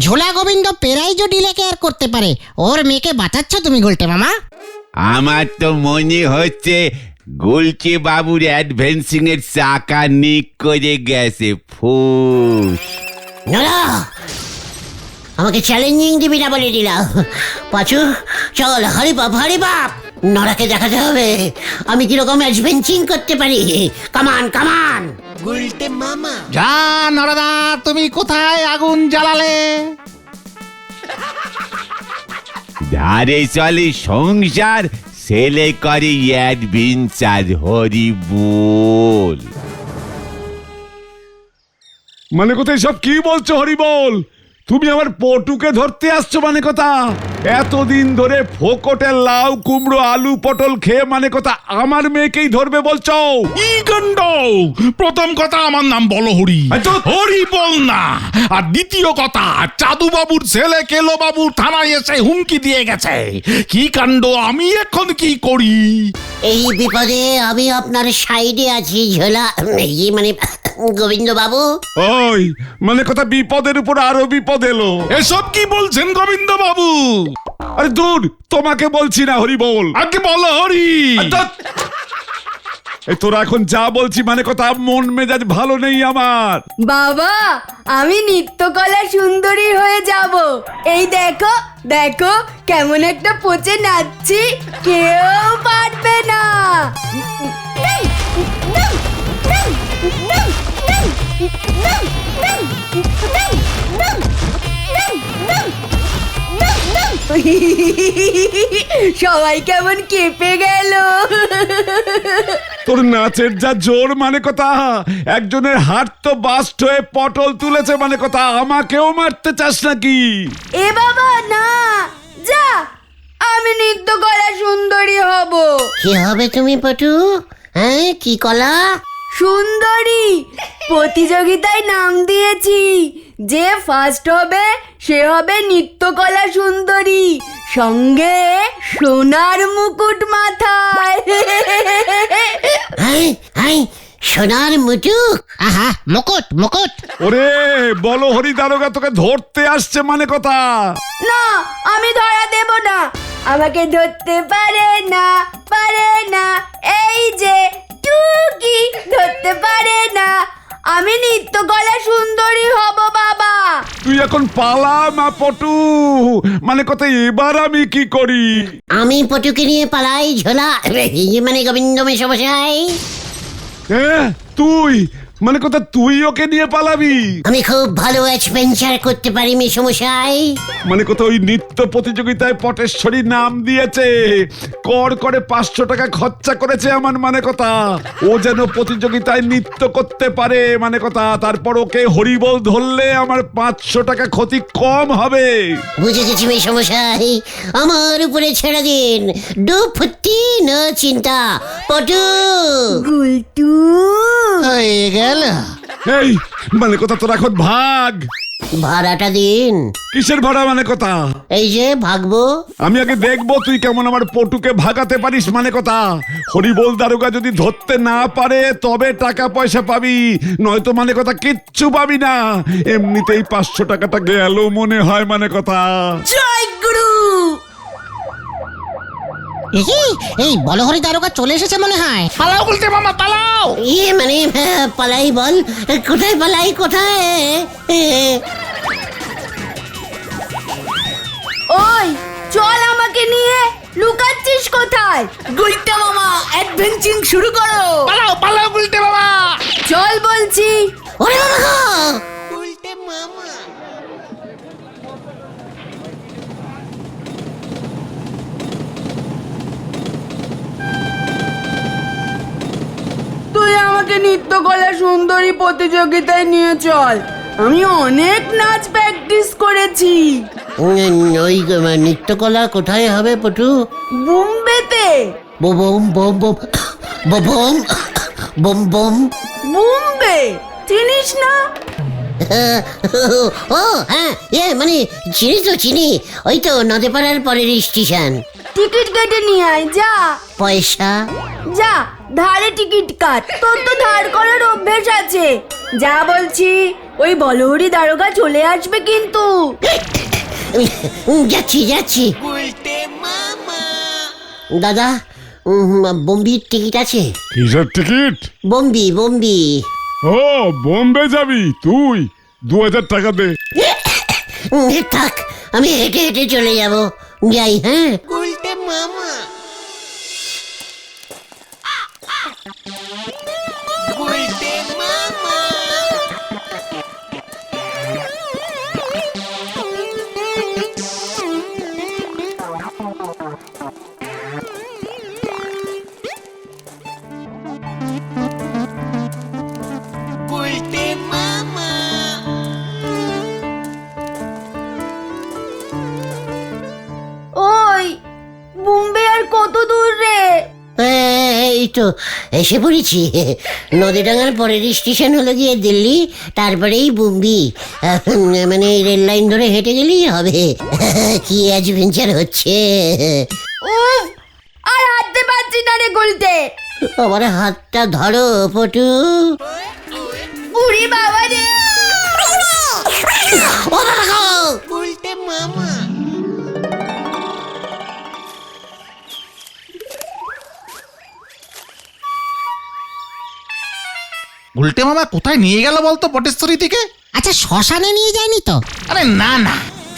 ঝোলা গোবিন্দ পেরাইজো ডিলে কেয়ার করতে পারে, ওর মেয়েকে বাঁচাচ্ছ তুমি গুলটে মামা। আমার তো মনে হচ্ছে গুলচে বাবুর অ্যাডভেন্সিং এর চাকা নিক করে গেছে। ফুস নড়া, আমাকে চ্যালেঞ্জিং দিবি না বলে দিলাম। পাঁচু চল, হরি বাপ নড়াকে দেখাতে হবে আমি কিরকম অ্যাডভেঞ্চিং করতে পারি। কামান কামান। যা নরদা, তুমি কোথায় আগুন জ্বালালে? ধারে চলে সংসার, ছেলে করে অ্যাডভেঞ্চার। হরি বল। মানে কথা সব কি বলছো হরি বল? তুমি আমার পটুকে ধরতে আসছো মানে কথা? এতদিন ধরে ফোকটের লাউ কুমড়ো আলু পটল খেয়ে মানে কথা আমার মেয়েকেই ধরবে বলছো? কি কাণ্ড! প্রথম কথা, আমার নাম বলহরি, হরি বল না। আর দ্বিতীয় কথা, চাদু বাবুর ছেলে কেলো বাবু থানায় এসে হুমকি দিয়ে গেছে। কি কাণ্ড! আমি এখন কি করি? এই বিপদে আমি আপনার সাইডে আছি ঝোলা, মানে গোবিন্দ বাবু। ওই মানে কথা বিপদের উপর আরো বিপদ এলো। এসব কি বলছেন গোবিন্দ বাবু? আরে দূর, তোমাকে বলছি না হরি বল, আগে বলো হরি। এই তোরা এখন যা বলছি মানে কথা মন মেজাজ ভালো নেই আমার। বাবা, আমি নৃত্যকলা সুন্দরী হয়ে যাব। এই দেখো দেখো কেমন একটা পচে নাচছি, কেউ পারবে না। সবাই কেমন কেঁপে গেল। তোর নাচের যা জোর মানে কথা, একজনের হাত তো বাস্ট হয়ে পটল তুলেছে মানে কথা, আমাকেও মারতে চাস নাকি? এ বাবা না, যা, আমি নৃত্যকলা সুন্দরী হব। কি হবে তুমি পটু? হ্যাঁ, কি কলা? সুন্দরী প্রতিযোগিতায় নাম দিয়েছি, যে ফার্স্ট হবে সে হবে নৃত্যকলা সুন্দরী, সঙ্গে সোনার মুকুট মাথায়। হ্যাঁ হ্যাঁ, সোনার মুটুক। আহা, মুকুট মুকুট। ওরে বলো হরি দারোগা তোকে ধরতে আসছে মানে কথা। না, আমি ধরা দেব না, আমাকে ধরতে পারে না, পারে না। এই যে টুকি ধরতে পারে না, আমি নৃত্যকলা সুন্দরী হব বাবা। তুই এখন পালা মা পটু, মানে কথা এবার আমি কি করি? আমি পটুকে নিয়ে পালাই ঝোলা, মানে গোবিন্দ মেশামশাই। হ্যাঁ তুই মানে কথা তুই ওকে নিয়ে পালাবি? আমি খুব ভালো অ্যাডভেঞ্চার করতে পারি মেসমশাই। মানে কথা ওই নৃত্য প্রতিযোগিতায় পটেশ্বরী নাম দিয়েছে, কর করে 500 টাকা খরচা করেছে আমার মানে কথা। ও যেন প্রতিযোগিতায় নৃত্য করতে পারে মানে কথা, তারপর ওকে হরিবোল ধরলে আমার 500 টাকা ক্ষতি কম হবে। বুঝে গেছি মেসমশাই, আমার উপরে ছেড়ে দিন, ডু ফুটি না চিন্তা। পটু গুলটু হয়ে গেল। এই মানে কথা তোর এখন ভাগ। ভাড়াটা দিন। কিসের ভাড়া মানে কথা? এই যে ভাগবো। আমি আগে দেখবো তুই কেমন আমার পটুকে ভাগাতে পারিস মানে কথা। হরিবোল দারোগা যদি ধরতে না পারে তবে টাকা পয়সা পাবি, নয়তো মানে কথা কিচ্ছু পাবি না। এমনিতেই 500 টাকাটা গেল মনে হয় মানে কথা। জয় গুরু। এই বলহরি দারোগা চলে এসেছে মনে হয়। পালাও গুলটে মামা পালাও। মানে পালাই বল, কোথায় পালাই কোথায়? ওই চল আমাকে নিয়ে, লুকাচ্ছিস কোথায়? গুলটা মামা অ্যাডভেঞ্চারিং শুরু করো। পালাও পালাও গুলটে মামা। চল বলছি। ওরে বাবা গো! তুই আমাকে নৃত্যকলা সুন্দরী প্রতিযোগিতায় নিয়ে চল, আমি অনেক নাচ প্র্যাকটিস করেছি। ওই নৃত্যকলা কোথায় হবে পটু? বোম্বেতে। বোম বোম বোম বোম বোম বোম। বোম্বে চিনিস না? ও হ্যাঁ, মানে চিনি তো চিনি, ওই তো নদীপাড়ার পরের স্টেশন। টিকিট কেটে নিয়ে আয় যা। পয়সা? যা ধারে টিকিট কাট, তোর তো ধার করার অভ্যেস আছে। যা বলছি, ওই বলহরি দারোগা চলে আসবে কিন্তু। যাচ্ছি যাচ্ছি। দাদা, বোম্বির টিকিট আছে? কিসের টিকিট? বোম্বি বোম্বি। ও বোম্বে যাবি তুই? 2000 টাকা দে। থাক, আমি হেঁটে হেঁটে চলে যাব। যাই, হ্যাঁ। ওই বোম্বে আর কত দূর রে? এই তো এসে পড়েছি। নদীডাঙ্গার পরের স্টেশন হলো গিয়ে দিল্লি, তারপরেই বোম্বি। মানে রেল লাইন ধরে হেঁটে গেলেই হবে। কি অ্যাডভেঞ্চার হচ্ছে! উফ, আর হাঁটতে পারছি না রে গুলটে। আমার হাতটা ধরো পটু। উড়ি বাবা রে! ও বাবা গো! গুলটে মামা কোথায় নিয়ে গেল বলতো পটেশ্বরী থেকে? আচ্ছা শ্মশানে নিয়ে যায়নি তো? আরে না না,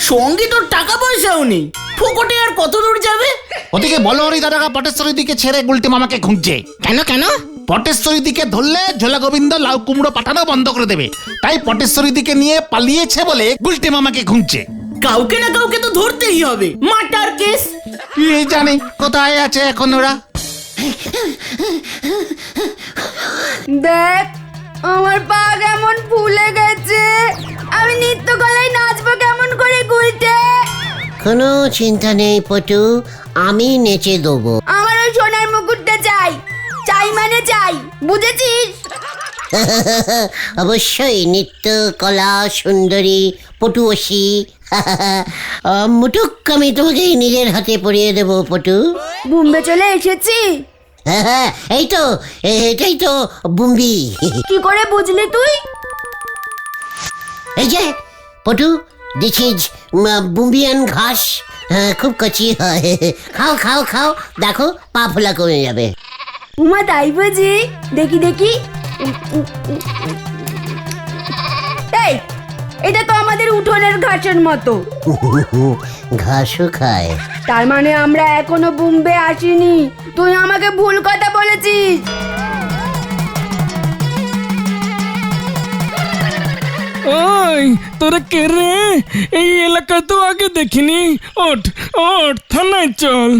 সঙ্গে তোর টাকা পয়সাও নেই, ফুকটে আর কত দূর যাবে? ওদিকে বলহরি দারোগা পটেশ্বরী দিকে ছেড়ে গুলটে মামাকে খুঁজছে। কেন কেন? পটেশ্বরী দিকে ধরলে ঝোলা গোবিন্দ লাউ কুমড়ো পাঠানো বন্ধ করে দেবে, তাই পটেশ্বরী দিকে নিয়ে পালিয়েছে বলে গুলটে মামাকে খুঁজছে। কাউকে না কাউকে তো ধরতেই হবে। Martyr case. কি জানি কোথায় আছে এখন ওরা। দেখ আমার পা কেমন ফুলে গেছে, আমি নৃত্যকলায় নাচবো কেমন করে গুলটে? কোনো চিন্তা নেই পটু, আমি নেচে দেবো। আমার ওই সোনার মুকুটটা চাই, চাই মানে চাই, বুঝেছিস? অবশ্যই নৃত্য কলা সুন্দরী পটুয়সী। মুটুক আমি তোমাকে নিজের হাতে পরিয়ে দেবো পটু। বোম্বে চলে এসেছি। এই তো, এটাই তো বোম্বি। কি করে বুঝলি তুই? এই যে পটু, দিস ইজ বোম্বিয়ান ঘাস। খুব কচি হয়, খাও খাও খাও, দেখো পা ফোলা কমে যাবে। উমা তাই বুঝি? দেখি দেখি। এই, এটা তো আমাদের উঠোনের ঘাসের মতো। ঘাসও খায়? তার মানে আমরা এখনো বোম্বে আসিনি। তুই আমাকে ভুল কথা বলেছিস। এই তোরা কে রে? এই এলাকা তো আগে দেখিনি। ওঠ ওঠ, থানায় চল।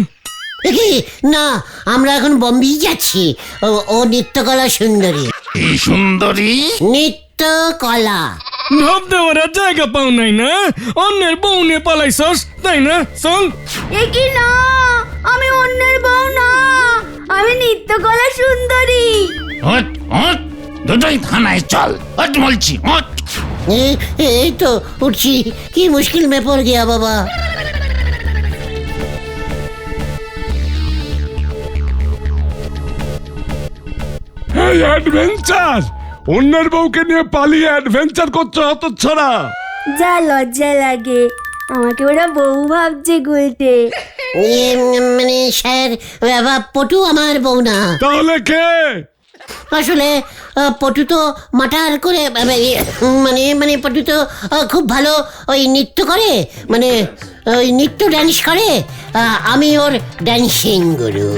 কি না, আমরা এখন বম্বে যাচ্ছি। ও নৃত্যকলা সুন্দরী। এই সুন্দরী নৃত্যকলা। ভাব দেওয়ার আর জায়গা পাও নাই না? অন্যের বউ নিয়ে পালাইছস তাই না? চল। এ কি না, আমি অন্যের বউ না, আমি নৃত্যকলা সুন্দরী। ওঠ ওঠ, দুটোই থানায় চল। ওঠ বলছি, ওঠ। এই তো উঠছি। কি মুশকিল মে পড় গিয়া বাবা। এই অ্যাডভেঞ্চার, অন্যের বউকে নিয়ে পালিয়ে অ্যাডভেঞ্চার করছো হতচ্ছাড়া। যা লজ্জা লাগে, আমাকে ওরা বউ ভাবছে গুলটে। মানে স্যার, পটু আমার বউ না। তাহলে কে? আসলে পটু তো মাটার করে, মানে মানে পটু তো খুব ভালো ওই নৃত্য করে, মানে ওই নৃত্য ড্যান্স করে। আমি ওর ড্যান্সিং গুরু।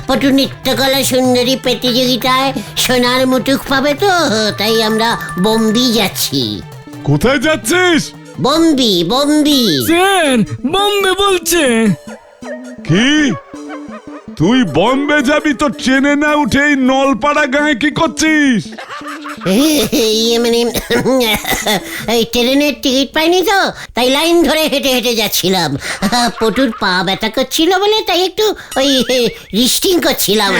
পটু নৃত্যকলা সুন্দরী প্রতিযোগিতায় সোনার মুটুক পাবে তো, তাই আমরা বম্বে যাচ্ছি। কোথায় যাচ্ছিস? বম্বে বম্বে। স্যার, বম্বে বলছে। কি তুই বম্বে যাবি তো ট্রেনে না উঠে এই নলপাড়া গায়ে কি করছিস? মানে এই ট্রেনের টিকিট পাইনি তো, তাই লাইন ধরে হেঁটে হেঁটে যাচ্ছিলাম। পটুর পা ব্যথা করছিল বলে তাই একটু ওই রিস্টিং করছিলাম।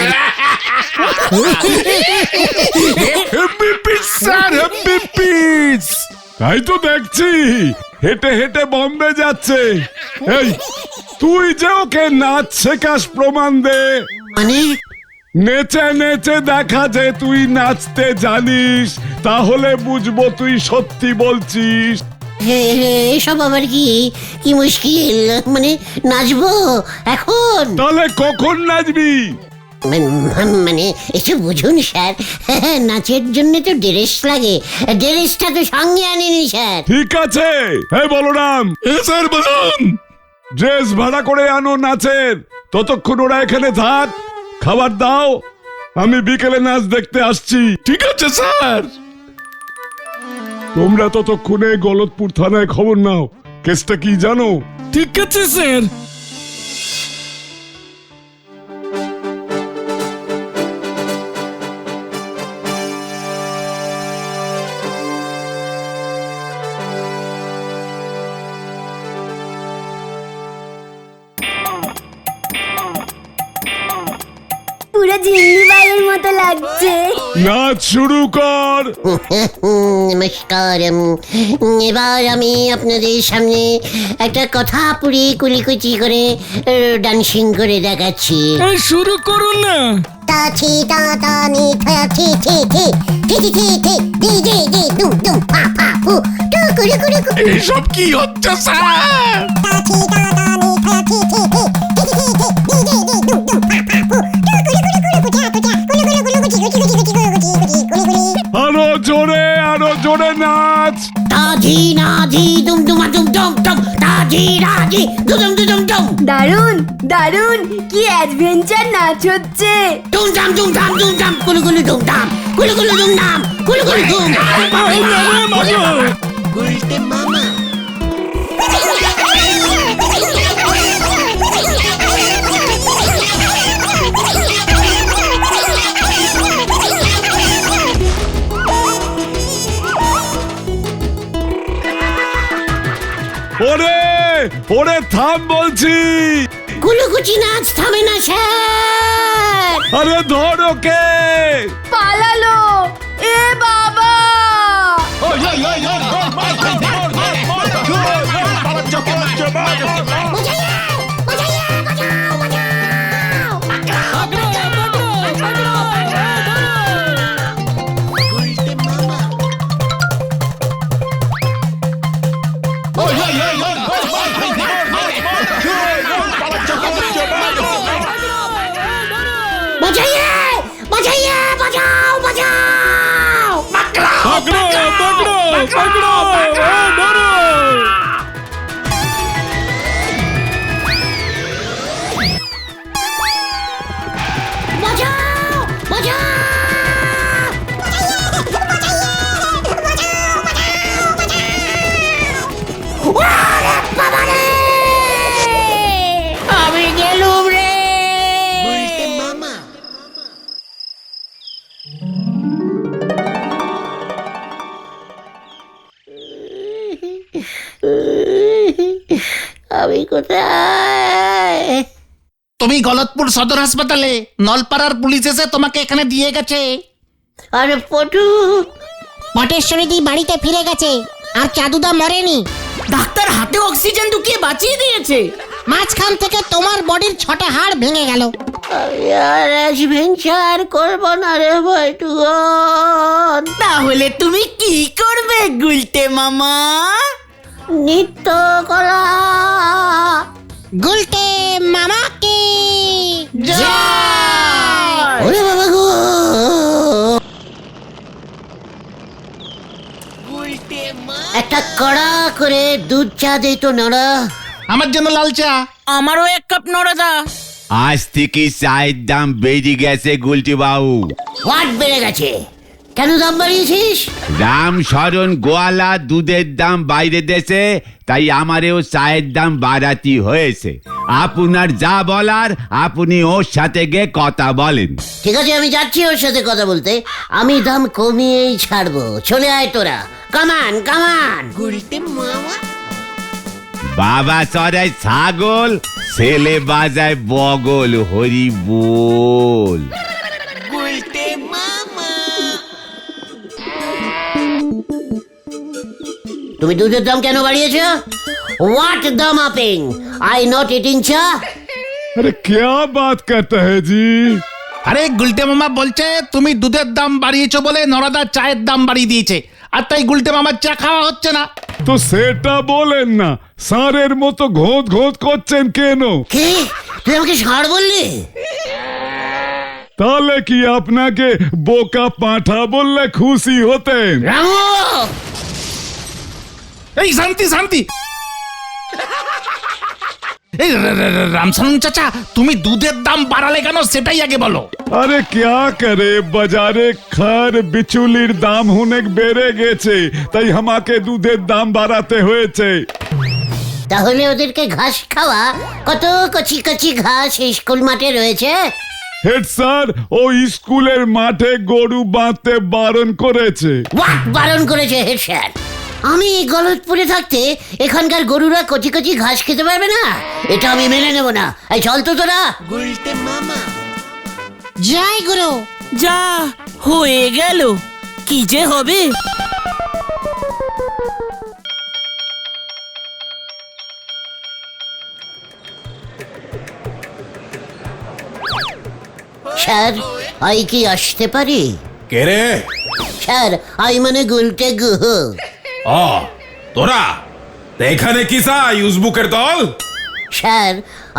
তাই তো দেখছি হেঁটে হেঁটে বম্বে যাচ্ছে। এই তুই যে ওকে নাচ শেখাস, প্রমাণ দে। মানে নেচে নেচে দেখা যে তুই নাচতে জানিস, তাহলে বুঝবো তুই সত্যি বলছিস। এসব আবার কি কি মুশকিল? মানে নাচবো এখন? তাহলে কখন নাচবি? মানে একটু বুঝুন স্যার, নাচের জন্য তো ড্রেস লাগে, ড্রেসটা তো সঙ্গে আনিনি স্যার। ঠিক আছে, হ্যাঁ বলরাম। স্যার বলুন। ড্রেস ভাড়া করে আনো নাচের, ততক্ষণ ওরা এখানে থাক, খাবার দাও, আমি বিকেলে নাচ দেখতে আসছি। ঠিক আছে স্যার। তোমরা ততক্ষণে গলতপুর থানায় খবর নাও। কেসটা কি জানো? ঠিক আছে স্যার। পুরো জিন্নি বাইয়ের মতো লাগছে। নাচ শুরু কর। নমস্কার। এবার আমি আপনাদের সামনে একটা কথা পুরি কুলিকুচি করে ডান্সিং করে দেখাচ্ছি। শুরু করো না। তা ছি তা তা নি থা ছি ছি ছি ছি ছি ছি ছি ডি ডি ডি ডুম ডুম পা পা পু টু কুড়ি কুড়ি কুড়ি। এইসব কি হচ্ছে স্যার? তা ছি তা তা নি থা ছি ছি ছি ছি ছি ছি ডি ডি ডি ডুম ডুম পা পা পু টু কুড়ি কুড়ি কুড়ি কুচা কুচা কুলু কুলু কুলু কুচি কুচি কুচি কুচি কুচি কুচি কুলি কুলি। আরো জোরে নাচ। তাজি নাজি দুম দুমা দুম দুম দুম, তাজি নাজি দুম দুম দুম। দারুন দারুন, কি অ্যাডভেঞ্চার নাচ হচ্ছে। দুম দাম দুম দাম দুম দাম, কুলু কুলু দুম দাম, কুলু কুলু দুম দাম, কুলু কুলু দুম। গুলটে মামা। ওরে ওরে থাম বলছি। কুলুকুচি নাচ থামে না স্যার। আরে ধর ওকে। পালালো, এ বাবা। বাজাইয়ে বাজাইয়ে বাজাও বাজাও। পাকড়ো পাকড়ো পাকড়ো, ধরো। বাজাও বাজাও। আমি কোথায়? তুমি গলতপুর সদর হাসপাতালে, নলপাড়ার পুলিশ এসে তোমাকে এখানে দিয়ে গেছে। আরে পটু, পটেশ্বরী দি বাড়িতে ফিরে গেছে, আর চাঁদুদা মরেনি। ডাক্তার হাতে অক্সিজেন ঢুকিয়ে বাঁচিয়ে দিয়েছে। মাঝখান থেকে তোমার বডির 6টা হাড় ভেঙে গেল। আমি আর অ্যাডভেঞ্চার করবো না রে বৈটুগন। তাহলে তুমি কি করবে গুলটে মামা? নৃত্য করা। গুলটে মামাকে জয়। ওরে বাবা গো, একটা কড়া করে দুধ চা দে তো নড়া। আমার জন্য লাল চা। আমারও 1 কাপ নড়াদা। আজ থেকে চায়ের দাম বেড়ে গেছে গুলটি বাবু। হোয়াট বেড়ে গেছে? কেন দাম বাড়িয়েছিস? রামশরণ গোয়ালা দুধের দাম বাইরে দেশে, তাই আমারেও চায়ের দাম বাড়াতে হয়েছে। আপনার যা বলার আপনি ওর সাথে গিয়ে কথা বলেন। ঠিক আছে, আমি যাচ্ছি ওর সাথে কথা বলতে। আমি দাম কমিয়েই ছাড়বো। চলে আয় তোরা, কামান কামান। গুলটে মামা। বাবা চড়ায় ছাগল, ছেলে বাজায় বগল, হরি বল। তুমি দুধের দাম কেন বাড়িয়েছো? হোয়াট দাম আপিং? আই নট ইটিং চা। अरे क्या बात करता है जी? আরে গুলটে মামা বলছে তুমি দুধের দাম বাড়িয়েছো বলে নরাদা চায়ের দাম বাড়িয়ে দিয়েছে, আর তাই গুলটে মামার চা খাওয়া হচ্ছে না। তো সেটা বলেন না, সারের মতো ঘোঁত ঘোঁত করছেন কেন? কি? তুই আমাকে ষাঁড় বললি? তাহলে কি আপনাকে বোকা পাঁঠা বললে খুশি হতেন? রামু! এই শান্তি শান্তি। এই রামশরণ চাচা, তুমি দুধের দাম বাড়ালে কেন সেটাই আগে বলো। আরে क्या करे, বাজারে খার বিচুলির দাম অনেক বেড়ে গেছে, তাই আমাকে দুধের দাম বাড়াতে হয়েছে। তাহলে ওদেরকে ঘাস খাওয়া। কত কচি কচি ঘাস স্কুল মাঠে রয়েছে। হেড স্যার, ও স্কুলের মাঠে গরু বাঁধতে বারণ করেছে। হোয়াট বারণ করেছে হেড স্যার? আমি গলতপুরে থাকতে এখানকার গরুরা কচি কচি ঘাস খেতে পারবে না? এটা আমি মেনে নেব না। এই চল তো তোরা। গুলটে মামা। জয় গুরু। যা হয়ে গেল, কি যে হবে। স্যার, আই কি আসতে পারি? কে রে? স্যার, আই মানে গুলটে গুহ। ও তোরা তা এখানে কি চাই? উজবুকের দল? স্যার,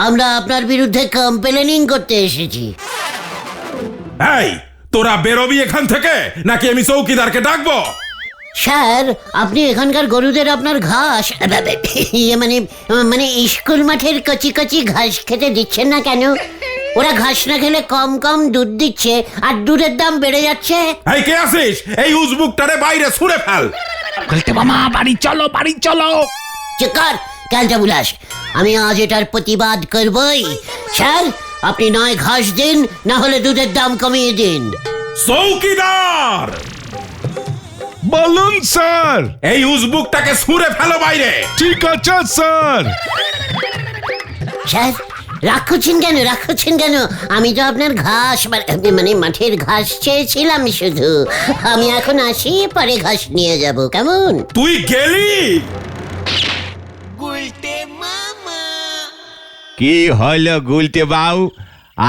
আমরা আপনার বিরুদ্ধে কমপ্লেনিং করতে এসেছি। এই তোরা বেরোবি এখান থেকে, নাকি আমি চৌকিদারকে ডাকবো? স্যার, আপনি এখানকার গরুদের আপনার ঘাস ইয়ে মানে মানে স্কুল মাঠের কচি কচি ঘাস খেতে দিচ্ছেন না কেন? ওরা ঘাস না খেলে কম কম দুধ দিচ্ছে, আর দুধের দাম বেড়ে যাচ্ছে। এই কে আসিস? এই উজবুকটারে বাইরে ছুঁড়ে ফেল। গুলটে মামা বাড়ি চলো, বাড়ি চলো। চিকার ক্যালটা বুলাস, আমি আজ এটার প্রতিবাদ করবই। স্যার, আপনি নয় ঘাস দিন, না হলে দুধের দাম কমিয়ে দিন। চৌকিদার, বলুন স্যার। এই উজবুকটাকে ছুঁড়ে ফেলো বাইরে। ঠিক আছে স্যার। স্যার, রাখছেন কেন? রাখছেন কেন? আমি তো আপনার ঘাস মানে মাঠের ঘাস চেয়েছিলাম শুধু। আমি এখন আসি, পরে ঘাস নিয়ে যাব, কেমন? তুই গেলি? কি হলো গুলটে বাবু,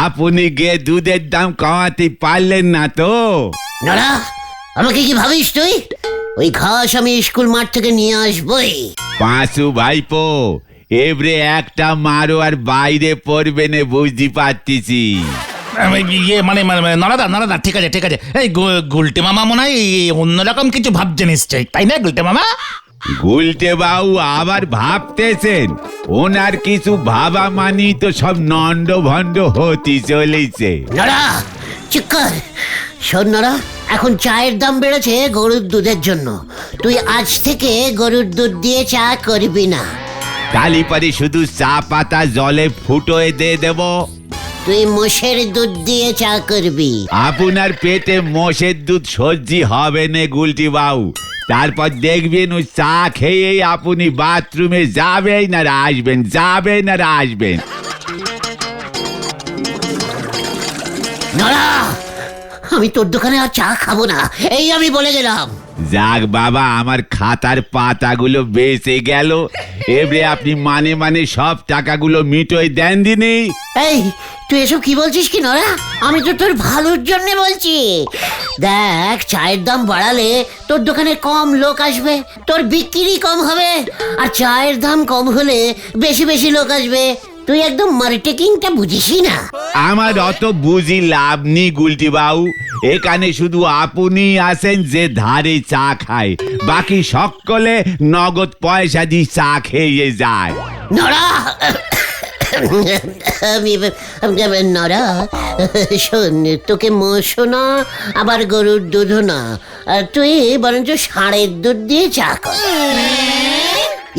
আপনি গিয়ে দুধের দাম কমাতে পারলেন না তো? নড়া, আমাকে কি ভাবিস তুই? ওই ঘাস আমি স্কুল মাঠ থেকে নিয়ে আসবই। পাঁচু ভাইপো, এবারে একটা মারো আর বাইরে পড়বে না, বুঝতে পারতেছি। ইয়ে মানে নরাদা নরাদা, ঠিক আছে ঠিক আছে। এই গুলটে মামা মনে হয় অন্যরকম কিছু ভাবছে নিশ্চয়ই, তাই না গুলটে মামা? গুলটে বাবু আবার ভাবতেছেন? ওনার কিছু ভাবা মানি তো সব নন্ড ভণ্ড হতে চলেছে। নড়া, চুপ কর। শোন নড়া, এখন চায়ের দাম বেড়েছে গরুর দুধের জন্য। তুই আজ থেকে গরুর দুধ দিয়ে চা করবি না। কালি পরে শুধু চা পাতা জলে ফুটোয় দিয়ে দেব। তুই মোষের দুধ দিয়ে চা করবি। আপনার পেটে মোষের দুধ সহ্য হবে না গুলটি বাবু, তারপর দেখবেন ওই চা খেয়ে আপনি বাথরুমে যাবেন আর আসবেন। নড়া, আমি তোর দোকানে আর চা খাবো না, এই আমি বলে গেলাম। যাক বাবা, আমার খাতার পাতাগুলো বেঁচে গেল। এবারে আপনি মানে সব টাকাগুলো মিটোয় দেন দিনি। এই তুই এসব কি বলছিস কি নড়া? আমি তো তোর ভালোর জন্য বলছি। দেখ, চায়ের দাম বাড়ালে তোর দোকানে কম লোক আসবে, তোর বিক্রি কম হবে, আর চায়ের দাম কম হলে বেশি বেশি লোক আসবে। তুই একদম মার্কেটিংটা বুঝিসই না। আমার অত বুঝি লাভ নেই গুলটি বাবু, এখানে শুধু আপনি আসেন যে ধারে চা খায়, বাকি সকলে নগদ পয়সা দিয়ে চা খেয়ে যায়। নড়া, নড়া শোন, তোকে মোষও না আবার গরুর দুধও না, তুই বরঞ্চ ষাঁড়ের দুধ দিয়ে চা কর।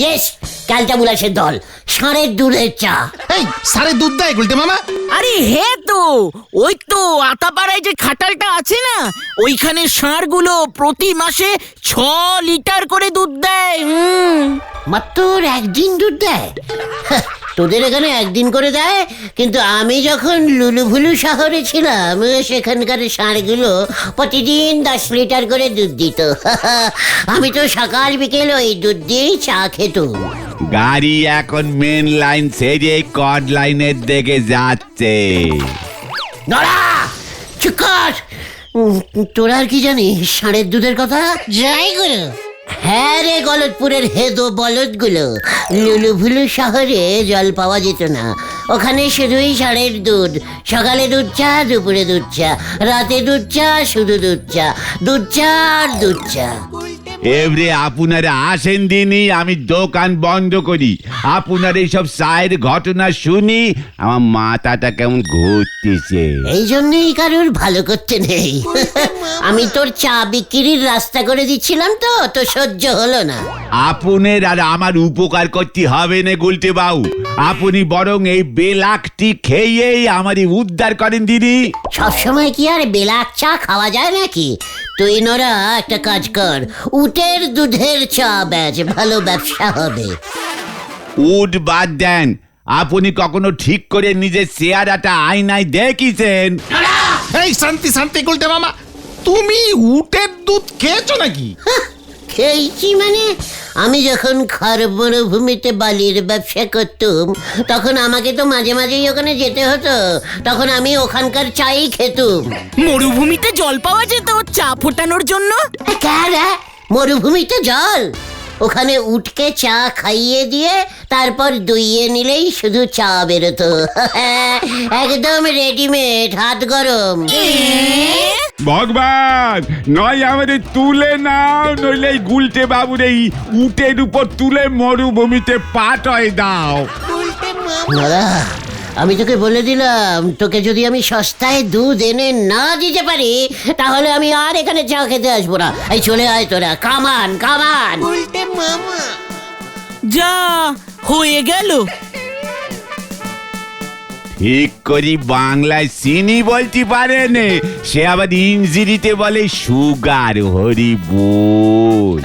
ইয়েস, ক্যালটা বুলাসের দল, ষাঁড়ের দুধের চা। এই সারে দুধ দেয় গুলটে মামা? আরে হে তো, ওই তো আতাপাড়ায় যে খাটালটা আছে না, ওইখানে ষাঁড়গুলো প্রতি মাসে 6 লিটার করে দুধ দেয়। মাত্র একদিন দুধ দেয়? তোদের এখানে একদিন করে দেয়, কিন্তু আমি যখন লুলুভুলু শহরে ছিলাম সেখানকার ষাঁড়গুলো প্রতিদিন 10 লিটার করে দুধ দিত। আমি তো সকাল বিকেল ওই দুধ দিয়েই চা খেতুম। গাড়ি এখন মেন লাইন ছেড়ে কড লাইনের দিকে যাচ্ছে। নড়া, চুপ কর। তোরা আর কি জানিস ষাঁড়ের দুধের কথা? জয় গুরু। হ্যাঁ রে, গলতপুরের হেদো বলদগুলো, লুলুভুলু শহরে জল পাওয়া যেত না, ওখানে শুধুই ষাঁড়ের দুধ। সকালে দুধ চা, দুপুরে দুধ চা, রাতে দুধ চা, শুধু দুধ চা, দুধ চা আর দুধ চা। এবারে আপনারা আসেন দিনই, আমি দোকান বন্ধ করি। আপনার এইসব চায়ের ঘটনা শুনি আমার মাথাটা কেমন ঘুরতেছে। এই জন্যই কারোর ভালো করতে নেই। আমি তোর চা বিক্রির রাস্তা করে দিচ্ছিলাম তো সহ্য হলো না। আপনার আর আমার উপকার করতে হবে না গুলটে বাবু, আপনি বরং এই বেলাকটি খেয়েই আমারই উদ্ধার করেন দিদি। সবসময় কি আর বেলাক চা খাওয়া যায় নাকি? তুই নরা একটা কাজ কর, উটের দুধের চা বেচ, ভালো ব্যবসা হবে। উড বাদ দেন, আপনি কখনো ঠিক করে নিজের চেহারাটা আয়নায় দেখিছেন? এই শান্তি গুলটে মামা, তুমি উটের দুধ খেয়েছো নাকি? খেয়েছি মানে? আমি যখন খর মরুভূমিতে বালির ব্যবসা করতুম তখন আমাকে তো মাঝে মাঝেই ওখানে যেতে হতো, তখন আমি ওখানকার চাই খেতুম। মরুভূমিতে জল পাওয়া যেত চা ফোটানোর জন্য? মরুভূমিতে জল? ওখানে উটকে চা খাইয়ে দিয়ে তারপর দুইয়ে নিলেই শুধু চা বেরোতো। একদম রেডিমেড, হাত গরম। ভগবান, নয় আমাদের তুলে নাও, নইলে এই গুলটে বাবুর এই উটের উপর তুলে মরুভূমিতে পাঠায় দাও। নড়া, আমি তোকে বলে দিলাম, তোকে যদি আমি সস্তায় দুধ এনে না দিতে পারি তাহলে আমি আর এখানে চা খেতে আসবো না। এই চলে আয় তোরা, কামান। যা হয়ে গেল। ঠিক করি বাংলায় চিনি বলতে পারে নে, সে আবার ইংরেজিতে বলে সুগার। হরি বল।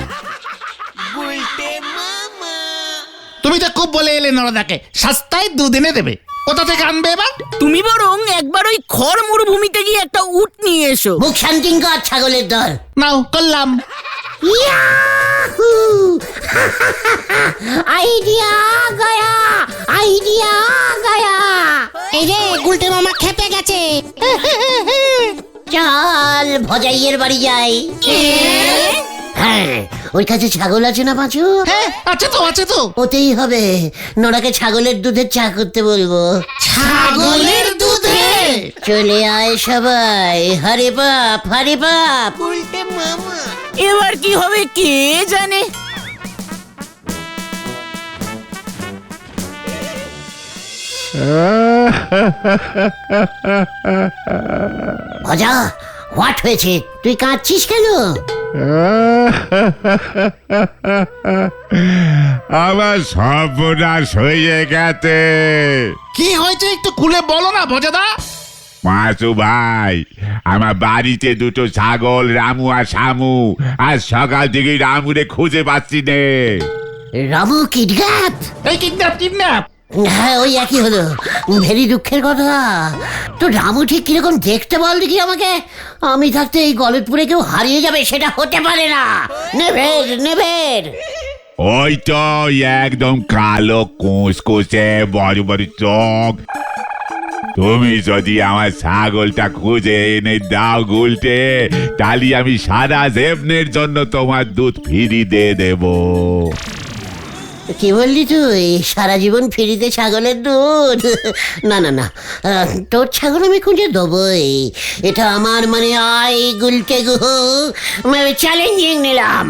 তুমি তো খুব বলে এলে নরদাকে সস্তায় দুধ এনে দেবে, কোথা থেকে আনবে এবার? তুমি বরং একবার ওই খড় মরুভূমিতে গিয়ে একটা উট নিয়ে এসো। মুখ শান্তি কর, ছাগলের দল। নাও করলাম। ইয়াহু! আইডিয়া গয়া। এই যে গুলটে মামা খেপে গেছে। চল ভজাইয়ের বাড়ি যাই। হ্যাঁ, ওই কাছে ছাগল আছে না পাঁচু? হ্যাঁ, আছে তো। ওতেই হবে, নোরাকে ছাগলের দুধের চা করতে বলবো। ছাগলের দুধে? চলে আয় সবাই, হরে বাপ। এবার কি হবে কে জানে। ভজা, হোয়াট হয়েছে? তুই কাঁদছিস কেন? আমার সর্বনাশ হয়ে গেছে। কি হয়েছে একটু খুলে বলো না ভজাদা। পাঁচু ভাই, আমার বাড়িতে দুটো ছাগল, রামু আর শামু, আর সকাল থেকে রামুরে খুঁজে পাচ্ছি নে। রামু কিডন্যাপ? এই কিডন্যাপ হ্যাঁ, ওই একই হলো। ভেরি দুঃখের কথা। তো রামু ঠিক কিরকম দেখতে বল দেখি আমাকে। আমি থাকতে এই গলতপুরে কেউ হারিয়ে যাবে সেটা হতে পারে না। নেভের নেভের। ওই তো একদম কালো কুচকুচে বড় বড় চোখ। তুমি যদি আমার ছাগলটা খুঁজে এনে দাও গুলটে, তাহলে আমি সারা জীবনের জন্য তোমার দুধ ফিরি দিয়ে দেব। কি বললি তুই? সারা জীবন ফিরিতে ছাগলের দুধ? না না না, তোর ছাগল আমি খুঁজে দেবই। এটা আমার মানে আই গুলটে গুহ চ্যালেঞ্জিং নিলাম।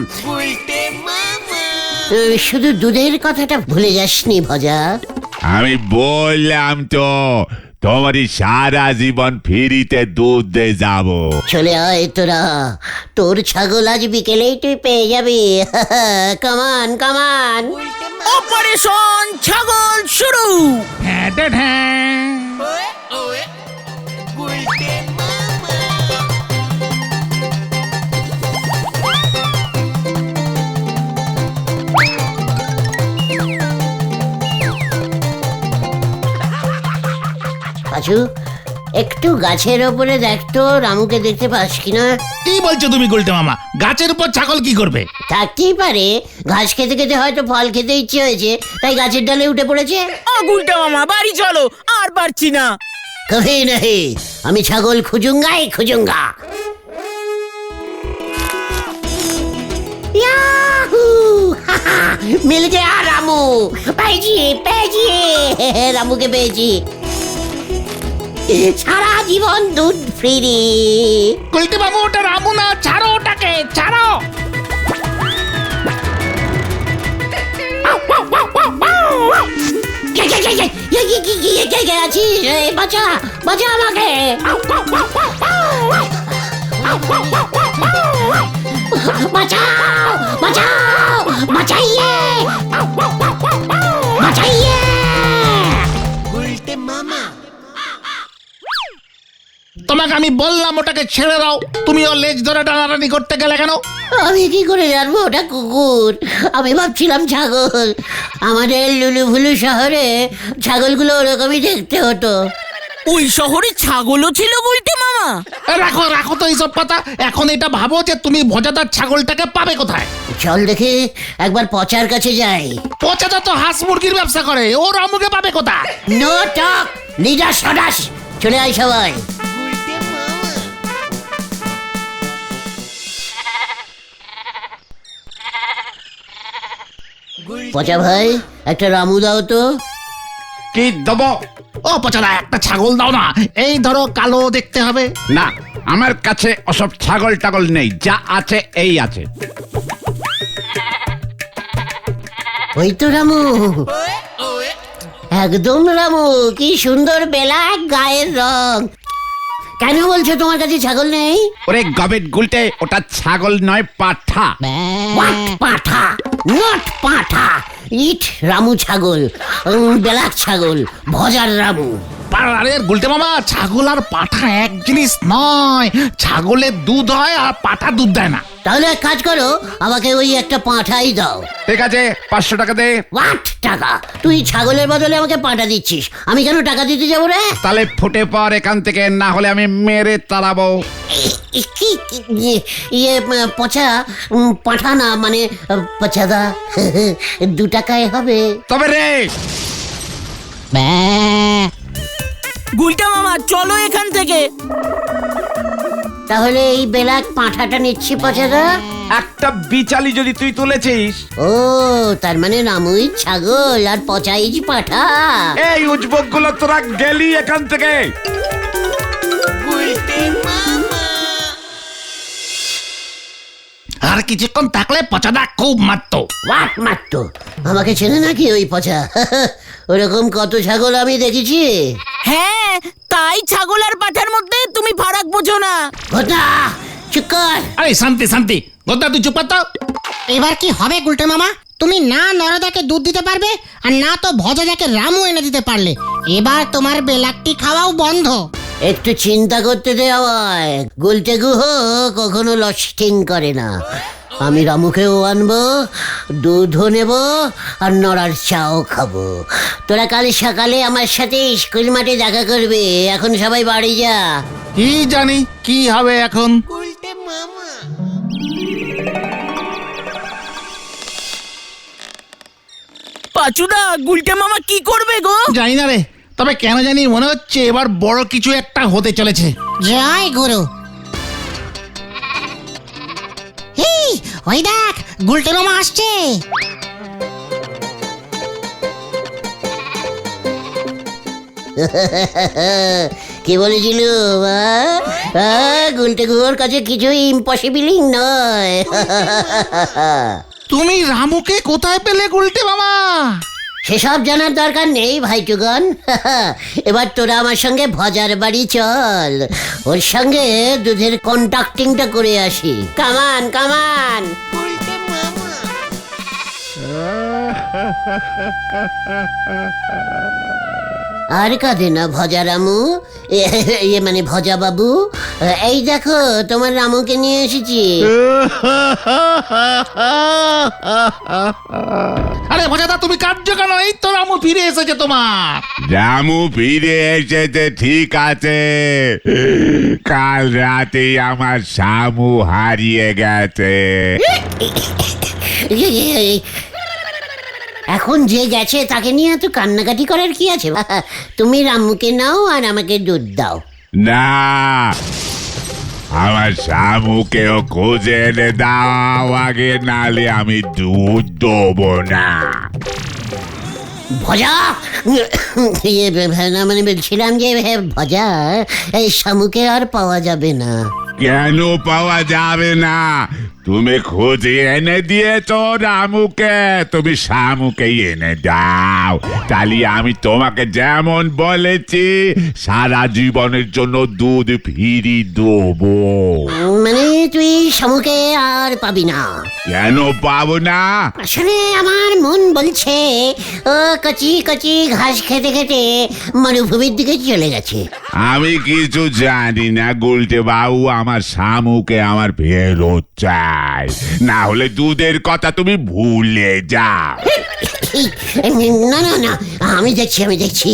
শুধু দুধের কথাটা ভুলে যাসনি ভজা। আমি বললাম তো তোমারই সারা জীবন ফিরিতে দুধ দিয়ে যাব। চলে আয় তোরা, তোর ছাগল আজ বিকেলেই তুই পেয়ে যাবি। কামান কামান। অপারেশন ছাগল শুরু। পাঁচু, একটু গাছের ওপরে দেখতো রামুকে দেখতে পাস কিনা। কি বলছো তুমি গুলটে মামা? গাছের উপর ছাগল কি করবে? থাকতেই পারে, ঘাস খেতে খেতে হয়তো ফল খেতে ইচ্ছে হয়েছে, তাই গাছের ডালে উঠে পড়েছে। ও গুলটা মামা, বাড়ি চলো, আর পারছি না। কভি নাহি, আমি ছাগল খুঁজুঙ্গাই খুঁজুঙ্গা। ইয়াহু! হাহা! মিল গয়া রামু। পেয়েছি পেয়েছি, রামুকে পেয়েছি। সারা জীবন দুধ ফ্রি। গুলটে বাবু, ওটা রামু না, ছাড়ো ওটাকে, ছাড়ো। আছিস? বাঁচা বাঁচা আমাকে। বাঁচাও বাঁচাও, বাঁচাইয়ে বাঁচাইয়ে। তোমাকে আমি বললাম ওটাকে ছেড়ে দাও, তুমি ওর লেজ ধরে টানাটানি করতে গেলে কেন? আমি কি করে জানবো ওটা কুকুর? আমি ভাবছিলাম ছাগল। আমাদের লুলু ভুলু শহরে ছাগলগুলো ওরকমই দেখতে হতো। ওই শহরে ছাগলও ছিল গুলটে মামা? রাখো রাখো তো এইসব কথা। এখন এটা ভাবো যে তুমি ভজাদার ছাগলটাকে পাবে কোথায়? চল দেখি একবার পচার কাছে যাই। পচাদা তো হাঁস মুরগির ব্যবসা করে, ও রামুকে পাবে কোথায়? নো টক লিডার সদাস। চলে আয় সবাই। পচা ভাই, একটা রামু দাও তো। কি দেবো? ও পচাদা, একটা ছাগল দাও না। এই ধরো, কালো দেখতে হবে। না, আমার কাছে ওসব ছাগল টাগল নেই, যা আছে এই আছে। ওই তো রামু, একদম রামু। কি সুন্দর বেলাক গায়ের রং। কেন বলছো তোমার কাছে ছাগল নেই? ওরে গবেট গুলটে, ওটা ছাগল নয়, পাঠা। What? পাঠা, নট পাঠা। ইট রামু ছাগল, বেলাক ছাগল, ভজার রামু। আরে গুলটে মামা, ছাগল আর পাঠা এক জিনিস নয়। ছাগলের দুধ হয় আর পাঠা দুধ দেয় না। তাহলে এক কাজ করো, আমাকে ওই একটা পাঁঠাই দাও। ঠিক আছে, 500 টাকা দে। হোয়াট টাকা? তুই ছাগলের বদলে আমাকে পাঁঠা দিচ্ছিস, আমি কেন টাকা দিতে যাবো রে? তাহলে ফুটে পর এখান থেকে, না হলে আমি মেরে তাড়াবো। পচা, পাঠা না মানে পচাদা। 2 টাকায় হবে? তবে রে গুলটা মামা, চলো এখান থেকে। তাহলে এই বেলাক পাঁঠাটা নিচ্ছি পচাদা। একটা বিচালি যদি তুই তুলেছিস। ও, তার মানে রামুই ছাগল আর পচাইজ পাঠা। এই উজবক গুলো তোরা গেলি এখান থেকে। আর কিছুক্ষণ থাকলে পচাদা খুব মারতো। হোয়াট মারতো? আমাকে চেনে নাকি ওই পচা? ওরকম কত ছাগল আমি দেখেছি। হ্যাঁ, তাই ছাগল আর পাঠার মধ্যে তুমি ফারাক বোঝো না। ঘটা, চুপ কর। আরে শান্তি শান্তি, গোদা তুই চুপ তো। এবার কি হবে গুলটে মামা? তুমি না নরদাকে দুধ দিতে পারবে, আর না তো ভজাদাকে রামু এনে দিতে পারলে। এবার তোমার বেলাকটি খাওয়াও বন্ধ। একটু চিন্তা করতে দে আমায়। গুলটে গুহ কখনো লস্টিং করে না। আমি রামুকেও আনবো, দুধও নেব, আর নড়ার চাও খাবো। তোরা কাল সকালে আমার সাথে স্কুল মাঠে দেখা করবে। এখন সবাই বাড়ি যা। কি জানি কি হবে এখন। পাচুদা, গুলটে মামা কি করবে গো? জানি না রে, তবে কেন জানি মনে হচ্ছে এবার বড় কিছু একটা হতে চলেছে। জয় গুরু। এই ওই দেখ, গুলটে মামা আসছে। কি বলেছিল? গুলটে গুহর কাছে কিছুই ইম্পসিবলই নয়। তুমি রামুকে কোথায় পেলে গুলটে মামা? সেসব জানার দরকার নেই ভাইটুগন। এবার তোরা আমার সঙ্গে ভজার বাড়ি চল, ওর সঙ্গে দুধের কন্ট্রাক্টিংটা করে আসি। কামান কামান। আর কাঁদে না ভজা রামু, মানে ভজা বাবু। এই দেখো তোমার রামুকে নিয়ে এসেছি। আরে ভজাদা, তুমি কাঁদছো কেন? এই তো রামু ফিরে এসেছে তোমার। রামু ফিরে এসেছে ঠিক আছে, কাল রাতে আমার শামু হারিয়ে গেছে। এখন যে গেছে তাকে নিয়ে এত কান্নাকাটি করার কি আছে? তুমি রামুকে নাও আর আমাকে দুধ দাও। না, আমার শামুকেও খুঁজে এনে দাও আগে, নালে আমি দুধ দেবো না। ভজা, মানে বলছিলাম যে ভজা, এই শামুকে আর পাওয়া যাবে না। কেন পাওয়া যাবে না? তুমি খুঁজে এনে দিয়েছো রামুকে, তুমি শামুকে এনে দাও, তাহলে আমি তোমাকে যেমন বলেছি সারা জীবনের জন্য দুধ ফিরি দেবো। মানে তুই শামুকে আর পাবি না? কেন পাবো না? আসলে আমার মন বলছে ও কচি কচি ঘাস খেতে খেতে মরুভূমির দিকে চলে গেছে। আমি কিছু জানি না গুলটে বাবু, আমার শামুকে আমার ফেরত চাই, না হলে দুধের কথা তুমি ভুলে যাও। না না না, আমি দেখছি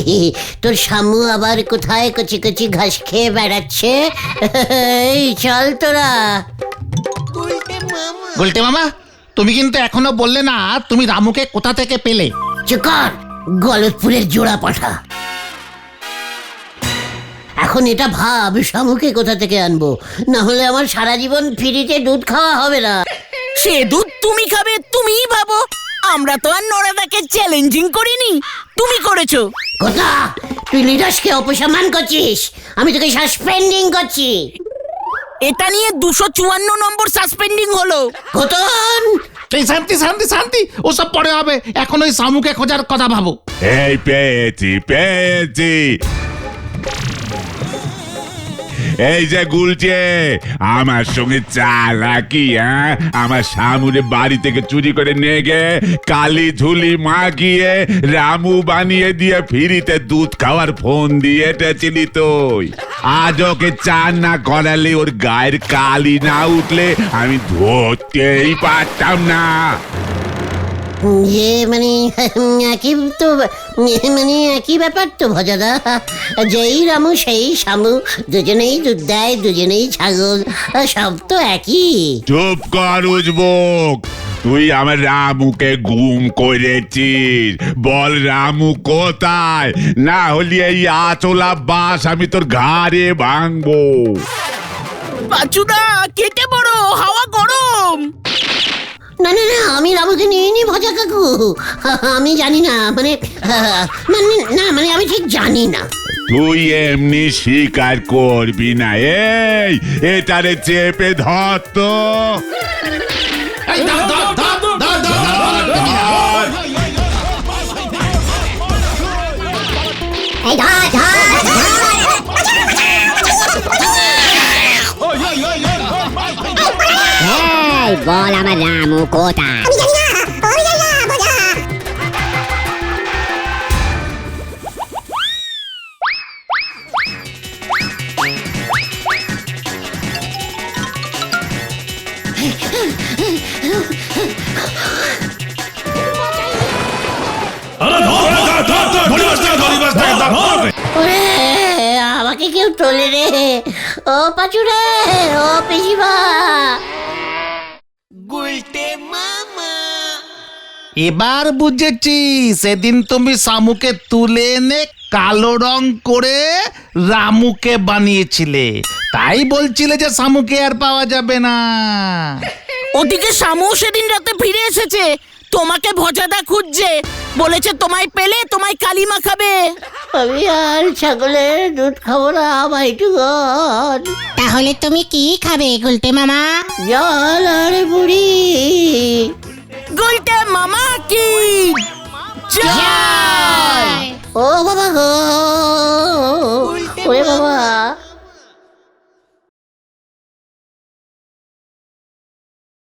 তোর শামু আবার কোথায় কচি কচি ঘাস খেয়ে বেড়াচ্ছে। এই চল তোরা। গুলটে মামা, তুমি কিন্তু এখনো বললে না তুমি রামুকে কোথা থেকে পেলে। চুকার, গলতপুরের জোড়া পাঠা। এখন এটা ভাব, শামুকে কোথা থেকে আনবো, না হলে আমার সারা জীবন ফ্রিতে দুধ খাওয়া হবে না। সে দুধ তুমি খাবে, তুমিই ভাবো। আমরা তো আর নড়াদাকে চ্যালেঞ্জিং করিনি, তুমি করেছো। কথা, তুই লিডার্সকে অপসারণ করছিস, আমি তোকে সাসপেন্ডিং করছি। এটা নিয়ে 254 নম্বর সাসপেন্ডিং হলো। কতন? এই শান্তি শান্তি শান্তি, ওসব পরে হবে, এখন ওই শামুকে খোঁজার কথা ভাবো। এই পেয়েছি। এই যে গুলছে, আমার সঙ্গে চালাকি, আমার শামুরে বাড়ি থেকে চুরি করে নিয়ে গে কালি ঝুলি মাখিয়ে রামু বানিয়ে দিয়ে ফ্রিতে দুধ খাওয়ার ফোন দিয়ে এটেছিলি তুই। আজ ওকে চান না করালে, ওর গায়ের কালি না উঠলে আমি ধরতেই পারতাম না। মানে একই তো, মানে একই ব্যাপার তো ভজাদা। যেই রামু সেই শামু, দুজনেই দুধ দেয়, দুজনেই ছাগল, সব তো একই। চুপ কর উজবুক, তুই আমার রামুকে গুম করেছিস। বল রামু কোথায়, না হলে এই আচলা বাস আমি তোর ঘাড়ে ভাঙবো। পাচুদা, কেটে পড়ো, হাওয়া গরম। না না না, আমি রামুকে নিয়ে নি ভজা কাকু। আমি জানি না, মানে না, মানে আমি ঠিক জানি না। তুই এমনি স্বীকার করবি না? এই এটারে চেপে ধর তো। বল আমার রামু কোথায়? কেউ তোলে রে। ও পাচু রে, ও পিসিমা। এবার বুঝেছি সেদিন তুমি শামুকে তুলে এনে কালো রং করে রামুকে বানিয়েছিলে, তাই বলছিলে যে শামুকে আর পাওয়া যাবে না। ওদিকে শামু সেদিন রাতে ফিরে এসেছে, তোমাকে ভজাদা খুঁজছে, বলেছে তোমায় পেলে তোমায় কালি মাখাবে। আমি আর ছাগলের দুধ খাবো না ভাইটুগন। তাহলে তুমি কি খাবে গুলটে মামা? জল আর মুড়ি। গুলটে মামা কি